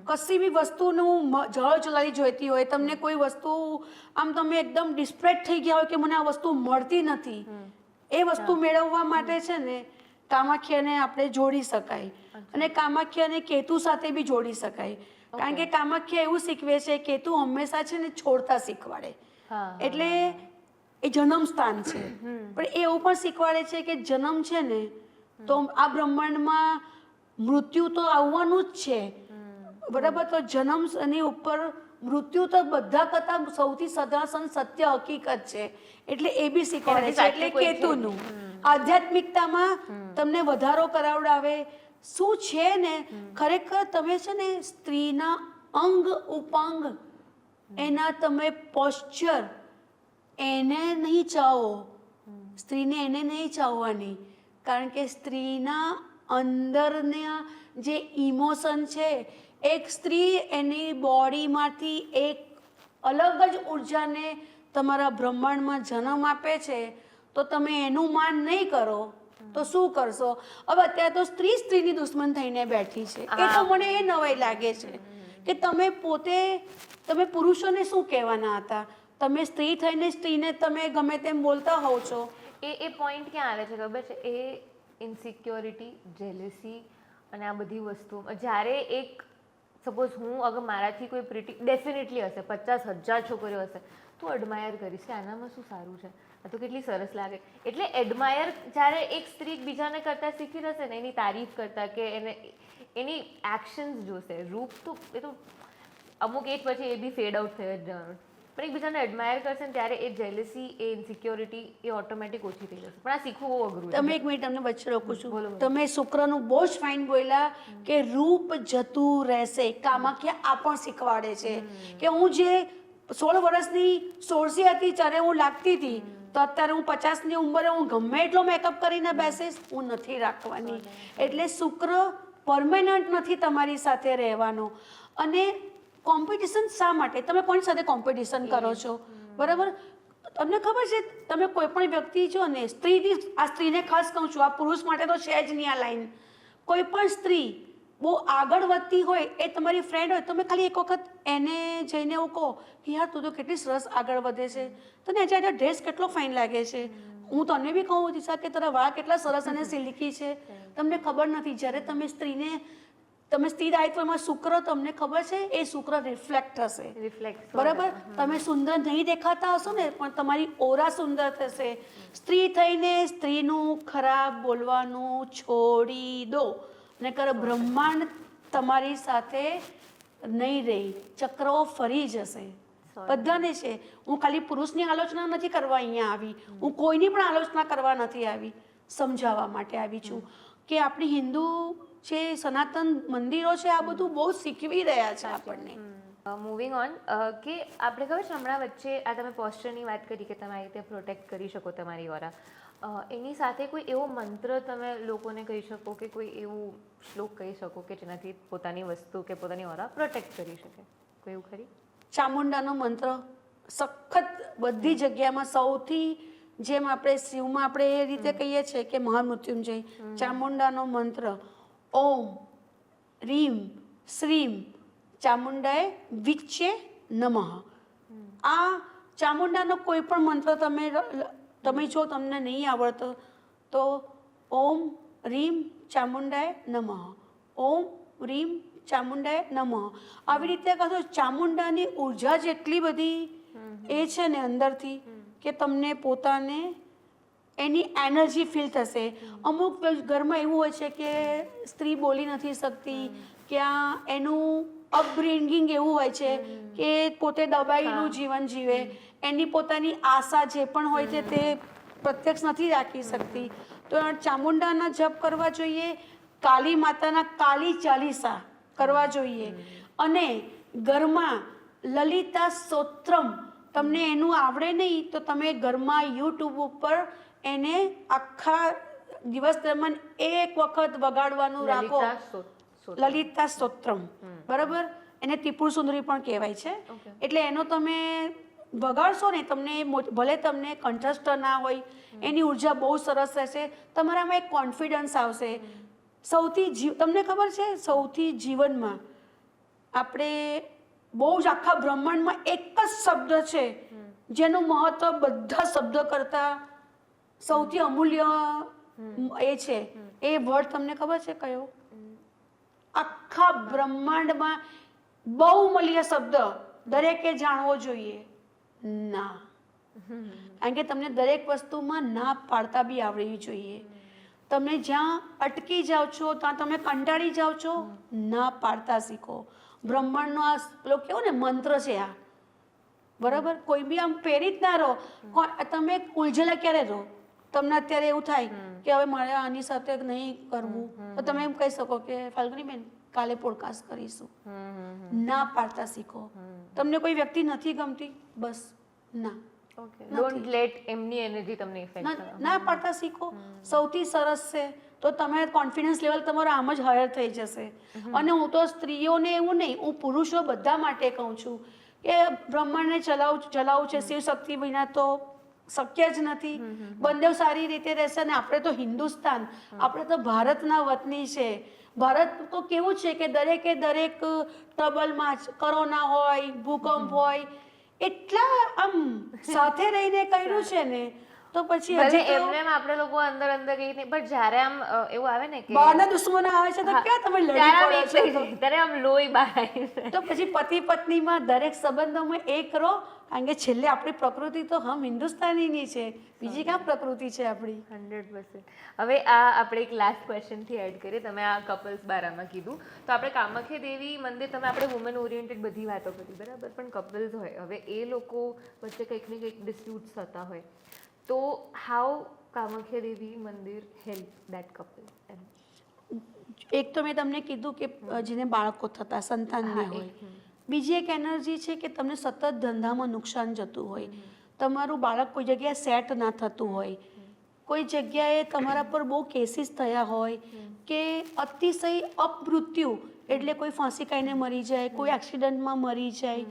કશી બી વસ્તુનું જળ જલાલી જોઈતી હોય, તમને કોઈ વસ્તુ આમ તમે એકદમ ડિસ્પરેટ થઈ ગયા હોય કે મને આ વસ્તુ મળતી નથી, એ વસ્તુ મેળવવા માટે છે ને કામાખ્યાને આપણે જોડી શકાય. અને કામાખ્યાને કેતુ સાથે બી જોડી શકાય. કારણ કે કામાખ્યા એવું શીખવે છે, કેતુ હંમેશા છે ને છોડતા શીખવાડે. એટલે એ જન્મ સ્થાન છે, પણ એ એવું પણ શીખવાડે છે કે જન્મ છે ને તો આ બ્રહ્માંડમાં મૃત્યુ તો આવવાનું જ છે, બરાબર. તો જન્મ એની ઉપર મૃત્યુ તો બધા કરતા સૌથી સદાસન સત્ય હકીકત છે. એટલે એ બી શીખવાડે છે. એટલે કેતુનું આધ્યાત્મિકતામાં તમને વધારો કરાવડાવે. શું છે ને, ખરેખર તમે છે ને સ્ત્રીના અંગ ઉપાંગ, એના તમે પોસ્ચર, એને નહીં ચાહો. સ્ત્રીને એને નહીં ચાહવાની. કારણ કે સ્ત્રીના અંદરના જે ઇમોશન છે, એક સ્ત્રી એની બોડીમાંથી એક અલગ જ ઉર્જાને તમારા બ્રહ્માંડમાં જન્મ આપે છે. તો તમે એનું માન નહીં કરો તો શું કરશો? હવે અત્યારે તો સ્ત્રીની દુશ્મન થઈને બેઠી છે. એ તો મને એ નવાઈ લાગે છે કે તમે પુરુષોને શું કહેવાના હતા? તમે સ્ત્રી થઈને સ્ત્રીને તમે ગમે તેમ બોલતા હોવ છો. એ પોઈન્ટ ક્યાં આવે છે ખબર છે? એ ઇન્સિક્યોરિટી, જેલેસી અને આ બધી વસ્તુઓ. જ્યારે એક સપોઝ હું અગર મારાથી કોઈ પ્રિટી ડેફિનેટલી હશે, 50,000 છોકરીઓ હશે, તો એડમાયર કરીશ કે આનામાં શું સારું છે, આ તો કેટલી સરસ લાગે. એટલે એડમાયર જ્યારે એક સ્ત્રી બીજાને કરતાં શીખી રહેશે ને, એની તારીફ કરતાં કે એની એક્શન્સ જોશે. રૂપ તો એ તો અમુક એજ પછી એ બી ફેડ આઉટ થઈ જ જવાનું. પણ એકબીજાને એડમાયર કરશે ને ત્યારે એ જેલેસી, એ ઇન્સિક્યોરિટી એ ઓટોમેટિક ઓછી થઈ જશે. પણ આ શીખવું બહુ અઘરું છે. તમે એક મિનિટ તમને વચ્ચે રોકું છું. તમે શુક્રનું બહુ જ ફાઇન બોલ્યા કે રૂપ જતું રહેશે. કામાખ્યા આ પણ શીખવાડે છે કે હું જે 16 વર્ષની સોળસી હતી ત્યારે હું લાગતી હતી, તો અત્યારે હું 50ની ઉંમરે હું ગમે એટલો મેકઅપ કરીને બેસીશ, હું નથી રાખવાની. એટલે શુક્ર પરમેનન્ટ નથી તમારી સાથે રહેવાનો. અને કોમ્પિટિશન શા માટે? તમે કોની સાથે કોમ્પિટિશન કરો છો? બરાબર. તમને ખબર છે, તમે કોઈ પણ વ્યક્તિ છો ને, સ્ત્રીને ખાસ કહું છું, આ પુરુષ માટે તો છે જ નહીં આ લાઈન. કોઈ પણ સ્ત્રી બહુ આગળ વધતી હોય, એ તમારી ફ્રેન્ડ હોય, તમે ખાલી એક વખત એને જઈને એવું કહો કે યાર તું તો કેટલી સરસ આગળ વધે છે, તને આજે ડ્રેસ કેટલો ફાઇન લાગે છે. હું તને બી કહું દિશા કે તારા વાળ કેટલા સરસ અને સિલ્કી છે. તમને ખબર નથી, જ્યારે તમે સ્ત્રી દાયિત્વમાં શુક્ર, તમને ખબર છે એ શુક્ર રિફ્લેક્ટ થશે. બરાબર. તમે સુંદર નહીં દેખાતા હશો ને, પણ તમારી ઓરા સુંદર થશે. સ્ત્રી થઈને સ્ત્રીનું ખરાબ બોલવાનું છોડી દો, નહીંતર બ્રહ્માંડ તમારી સાથે નહીં રહે, ચક્રો ફરી જશે. બધાને છે. હું ખાલી પુરુષની આલોચના નથી કરવા અહીંયા આવી, હું કોઈની પણ આલોચના કરવા નથી આવી, સમજાવવા માટે આવી છું કે આપણી હિન્દુ જે સનાતન મંદિરો છે આ બધું બહુ શીખવી રહ્યા છે આપણને. મૂવિંગ ઓન, કે આપણે ખબર છે હમણાં વચ્ચે આ તમે પોસ્ચરની વાત કરી કે તમે આ રીતે પ્રોટેક્ટ કરી શકો તમારી ઓરા, એની સાથે કોઈ એવો મંત્ર તમે લોકોને કહી શકો કે કોઈ એવું શ્લોક કહી શકો કે જેનાથી પોતાની વસ્તુ કે પોતાની ઓરા પ્રોટેક્ટ કરી શકે, કોઈ એવું ખરી? ચામુંડાનો મંત્ર સખત બધી જગ્યામાં, સૌથી જેમ આપણે શિવમાં આપણે એ રીતે કહીએ છીએ કે મહામૃત્યુંજય, ચામુંડાનો મંત્ર ઓમ રીમ શ્રીમ ચામુંડાએ વિચ્ચે નમઃ. આ ચામુંડાનો કોઈ પણ મંત્ર તમે જો તમને નહીં આવડતો તો ઓમ રીમ ચામુંડાએ નમઃ, ઓમ રીમ ચામુંડાએ નમઃ, આવી રીતે કહો. ચામુંડાની ઉર્જા જેટલી બધી એ છે ને અંદરથી કે તમને પોતાને એની એનર્જી ફીલ થશે. અમુક ઘરમાં એવું હોય છે કે સ્ત્રી બોલી નથી શકતી, ક્યાં એનું અપબ્રિંગિંગ એવું હોય છે કે પોતે દબાયેલું જીવન જીવે, એની પોતાની આશા જે પણ હોય છે તે પ્રત્યક્ષ નથી રાખી શકતી. તો ચામુંડાના જપ કરવા જોઈએ, કાલી માતાના કાલી ચાલીસા કરવા જોઈએ, અને ઘરમાં લલિતા સ્તોત્રમ, તમને એનું આવડે નહીં તો તમે ઘરમાં યુટ્યુબ ઉપર એને આખા દિવસ દરમિયાન એક વખત વગાડવાનું રાખો, લલિતા સ્તોત્રમ, બરાબર? એને ત્રિપુર સુંદરી પણ કહેવાય છે. એટલે એનો તમે વગાડશો ને, તમને ભલે તમને કંઠસ્થ ના હોય, એની ઉર્જા બહુ સરસ રહેશે, તમારામાં એક કોન્ફિડન્સ આવશે. સૌથી તમને ખબર છે સૌથી જીવનમાં આપણે બહુ જ આખા બ્રહ્માંડમાં એક જ શબ્દ છે જેનું મહત્વ બધા શબ્દ કરતા સૌથી અમૂલ્ય એ છે. એ વર્ડ તમને ખબર છે કયો? આખા બ્રહ્માંડમાં બહુમૂલ્ય શબ્દ દરેકે જાણવો જોઈએ, ના. કારણ કે તમને દરેક વસ્તુમાં ના પાડતા બી આવડવી જોઈએ. તમે જ્યાં અટકી જાઓ છો ત્યાં તમે કંટાળી જાઓ છો, ના પાડતા શીખો. બ્રહ્માંડનો આ પેલો કેવો ને મંત્ર છે આ, બરાબર? કોઈ બી આમ પ્રેરિત ના રહો. તમે ઉલઝેલા ક્યારે રહો? તમને અત્યારે એવું થાય કે હવે મારે આની સાથે નહીં કરવું, તો તમે એમ કહી શકો કે ફાલ્ગુનીબેન કાલે પોડકાસ્ટ કરીશું. ના પાડતા શીખો. તમને કોઈ વ્યક્તિ નથી ગમતી, બસ ના, ડોન્ટ લેટ એમની એનર્જી તમને ઇફેક્ટ કરે. ના પાડતા શીખો. સૌથી સરસ છે. તો તમે કોન્ફિડન્સ લેવલ તમારો આમ જ હાયર થઈ જશે. અને હું તો સ્ત્રીઓને એવું નહીં, હું પુરુષો બધા માટે કહું છું કે બ્રહ્માંડને ચલાવવું છે, શિવ શક્તિ વિના તો શક્ય જ નથી. બંને સારી રીતે રહેશે. અને આપણે તો હિન્દુસ્તાન, આપણે તો ભારતના વતની છે. ભારત તો કેવું છે કે દરેકે દરેક ટ્રબલમાં જ, કોરોના હોય, ભૂકંપ હોય, એટલા આમ સાથે રહીને કર્યું છે ને, તો પછી એમને આપણે લોકો અંદર અંદર કઈ નહીં, પણ જ્યારે આમ એવું આવે ને કે બહારના દુશ્મનો આવે છે તો ક્યાં તમે લડી પડો છો? ત્યારે આમ લોહી બહાર આવી જાય. તો પછી પતિ પત્નીમાં દરેક સંબંધોમાં એક રહો. કારણ કે છેલ્લે આપણી પ્રકૃતિ તો હમ હિન્દુસ્તાનીની છે, બીજી ક્યાં પ્રકૃતિ છે આપણી? 100%. હવે આ આપણે એક લાસ્ટ ક્વેશ્ચનથી એડ કરીએ. તમે આ કપલ્સ બારામાં કીધું, તો આપણે કામાખ્યા દેવી મંદિર, તમે આપણે વુમન ઓરિએન્ટેડ બધી વાતો કરી, બરાબર? પણ કપલ્સ હોય, હવે એ લોકો વચ્ચે કંઈક ને કંઈક ડિસ્પ્યુટ્સ થતા હોય, તો હાઉ કામાખ્યા દેવી મંદિર હેલ્પ દેટ કપલ? એક તો મેં તમને કીધું કે જેને બાળકો થતા સંતાન ન હોય. બીજી એક એનર્જી છે કે તમને સતત ધંધામાં નુકસાન જતું હોય, તમારું બાળક કોઈ જગ્યાએ સેટ ના થતું હોય, કોઈ જગ્યાએ તમારા પર બહુ કેસીસ થયા હોય, કે અતિશય અપમૃત્યુ એટલે કોઈ ફાંસી ખાઈને મરી જાય, કોઈ એક્સિડન્ટમાં મરી જાય.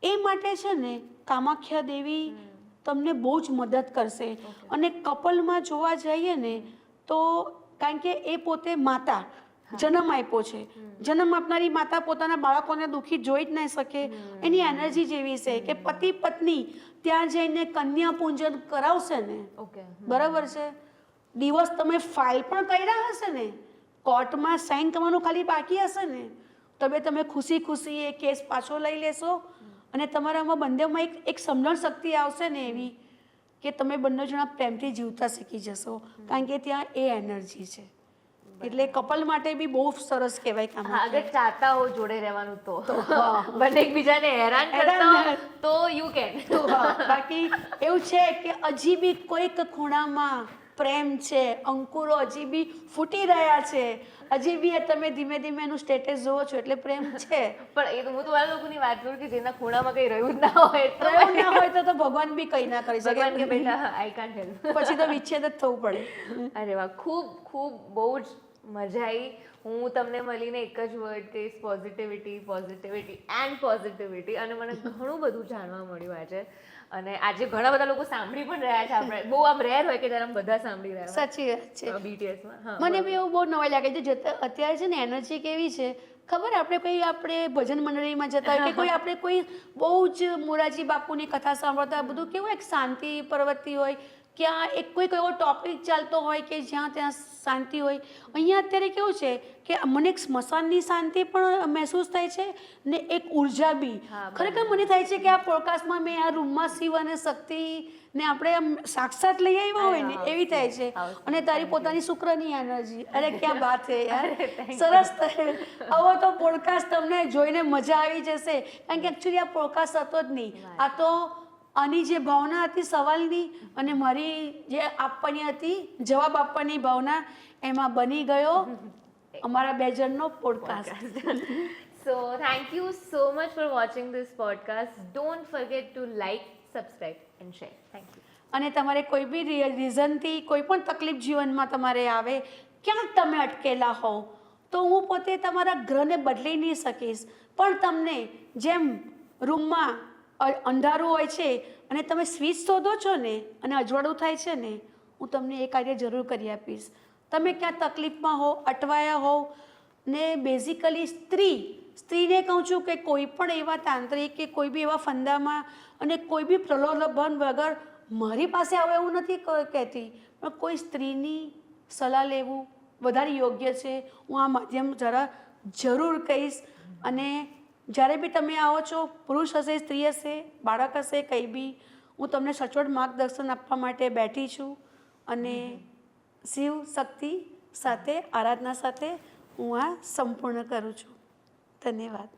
એ માટે છે ને કામાખ્યા દેવી તમને બહુ જ મદદ કરશે. અને કપલમાં જોવા જઈએ ને તો, કારણ કે એ પોતે માતા, જન્મ આપ્યો છે, જન્મ આપનારી માતા પોતાના બાળકોને દુઃખી જોઈ જ નહીં શકે. એની એનર્જી જેવી છે કે પતિ પત્ની ત્યાં જઈને કન્યા પૂજન કરાવશે ને, બરાબર છે? દિવસ તમે ફાઇલ પણ કર્યા હશે ને, કોર્ટમાં સાઇન કરવાનું ખાલી બાકી હશે ને, તમે ખુશી ખુશી એ કેસ પાછો લઈ લેશો. અને તમારામાં બંનેમાં એક સમજણ શક્તિ આવશે ને એવી કે તમે બંને જણા પ્રેમથી જીવતા શીખી જશો. કારણ કે ત્યાં એ એનર્જી છે. એટલે કપલ માટે બી બહુ સરસ કહેવાય હા, કામાખ્યા. અગર ચાહતા હો જોડે રહેવાનું તો બંને એકબીજાને હેરાન કરતા હો તો યુ કેન. તો હા, બાકી એવું છે કે હજી બી કોઈક ખૂણામાં પ્રેમ છે, અંકુરો હજી બી ફૂટી રહ્યા છે, હજી બી એ તમે ધીમે ધીમે એનું સ્ટેટસ જોવો છો એટલે પ્રેમ છે. પણ એ તો હું તો આ લોકોની વાત કરું કે જેના ખૂણામાં કઈ રહ્યું જ ના હોય તો પ્રયોગ ના હોય તો ભગવાન બી કઈ ના કરી ભગવાન કે શકે, બેટા આઈ કાન્ટ હેલ્પ. પછી તો વિચ્છેદ જ થવું પડે. અરે વાહ, ખૂબ ખૂબ બહુ જ મજા આવી. હું તમને મળીને એક જ વર્ડ કહીશ, પોઝિટિવિટી, પોઝિટિવિટી એન્ડ પોઝિટિવિટી. અને મને ઘણું બધું જાણવા મળ્યું આજે. અને આજે ઘણા બધા લોકો સાંભળી પણ રહ્યા છે. આપણે બહુ આમ રેર હોય કે જ્યારે આમ બધા સાંભળી રહ્યા સાચી વાત છે. હોય BTSમાં. હા, મને બી એવું બહુ નવાઈ લાગે છે. અત્યારે છે ને એનર્જી કેવી છે ખબર, આપણે ભજન મંડળીમાં જતા હોય કે કોઈ આપણે કોઈ બહુ જ મોરારજી બાપુની કથા સાંભળતા હોય, બધું કેવું એક શાંતિ પ્રવૃત્તિ હોય, ક્યાં એક કોઈક એવો ટોપિક ચાલતો હોય કે જ્યાં ત્યાં શાંતિ હોય. અહીંયા અત્યારે કેવું છે કે મને એક સ્મશાનની શાંતિ પણ મહેસૂસ થાય છે ને એક ઉર્જા બી. હા, ખરેખર મને થાય છે કે આ પોડકાસ્ટમાં મેં આ રૂમમાં શિવ અને શક્તિ ને આપણે આમ સાક્ષાત લઈ આવ્યા હોય ને એવી થાય છે. અને તારી પોતાની શુક્રની એનર્જી, અરે ક્યાં વાત છે યાર, સરસ. હવે તો પોડકાસ્ટ તમને જોઈને મજા આવી જશે, કારણ કે એકચ્યુઅલી આ પોડકાસ્ટ હતો જ નહીં. આ તો આની જે ભાવના હતી સવાલની અને મારી જે આપવાની હતી જવાબ આપવાની ભાવના, એમાં બની ગયો અમારા બે જણનો podcast. So thank you so much for watching this podcast. Don't forget to like, subscribe and share. Thank you. અને તમારે કોઈ બી રીઝનથી કોઈ પણ તકલીફ જીવનમાં તમારે આવે, ક્યાંક તમે અટકેલા હોવ, તો હું પોતે તમારા ગ્રહને બદલી નહીં શકીશ, પણ તમને જેમ રૂમમાં અંધારું હોય છે અને તમે સ્વિચ શોધો છો ને અને અજવાળું થાય છે ને, હું તમને એ કાર્ય જરૂર કરી આપીશ. તમે ક્યાં તકલીફમાં હો, અટવાયા હોવ ને બેઝિકલી સ્ત્રીને કહું છું કે કોઈ પણ એવા તાંત્રિક કે કોઈ બી એવા ફંદામાં અને કોઈ બી પ્રલોભન વગર મારી પાસે આવે એવું નથી કહેતી, પણ કોઈ સ્ત્રીની સલાહ લેવું વધારે યોગ્ય છે. હું આ માધ્યમ જરા જરૂર કહીશ. અને જ્યારે બી તમે આવો છો, પુરુષ હશે, સ્ત્રી હશે, બાળક હશે, કંઈ બી, હું તમને સચોટ માર્ગદર્શન આપવા માટે બેઠી છું. અને શિવ શક્તિ સાથે આરાધના સાથે હું આ સંપૂર્ણ કરું છું. ધન્યવાદ.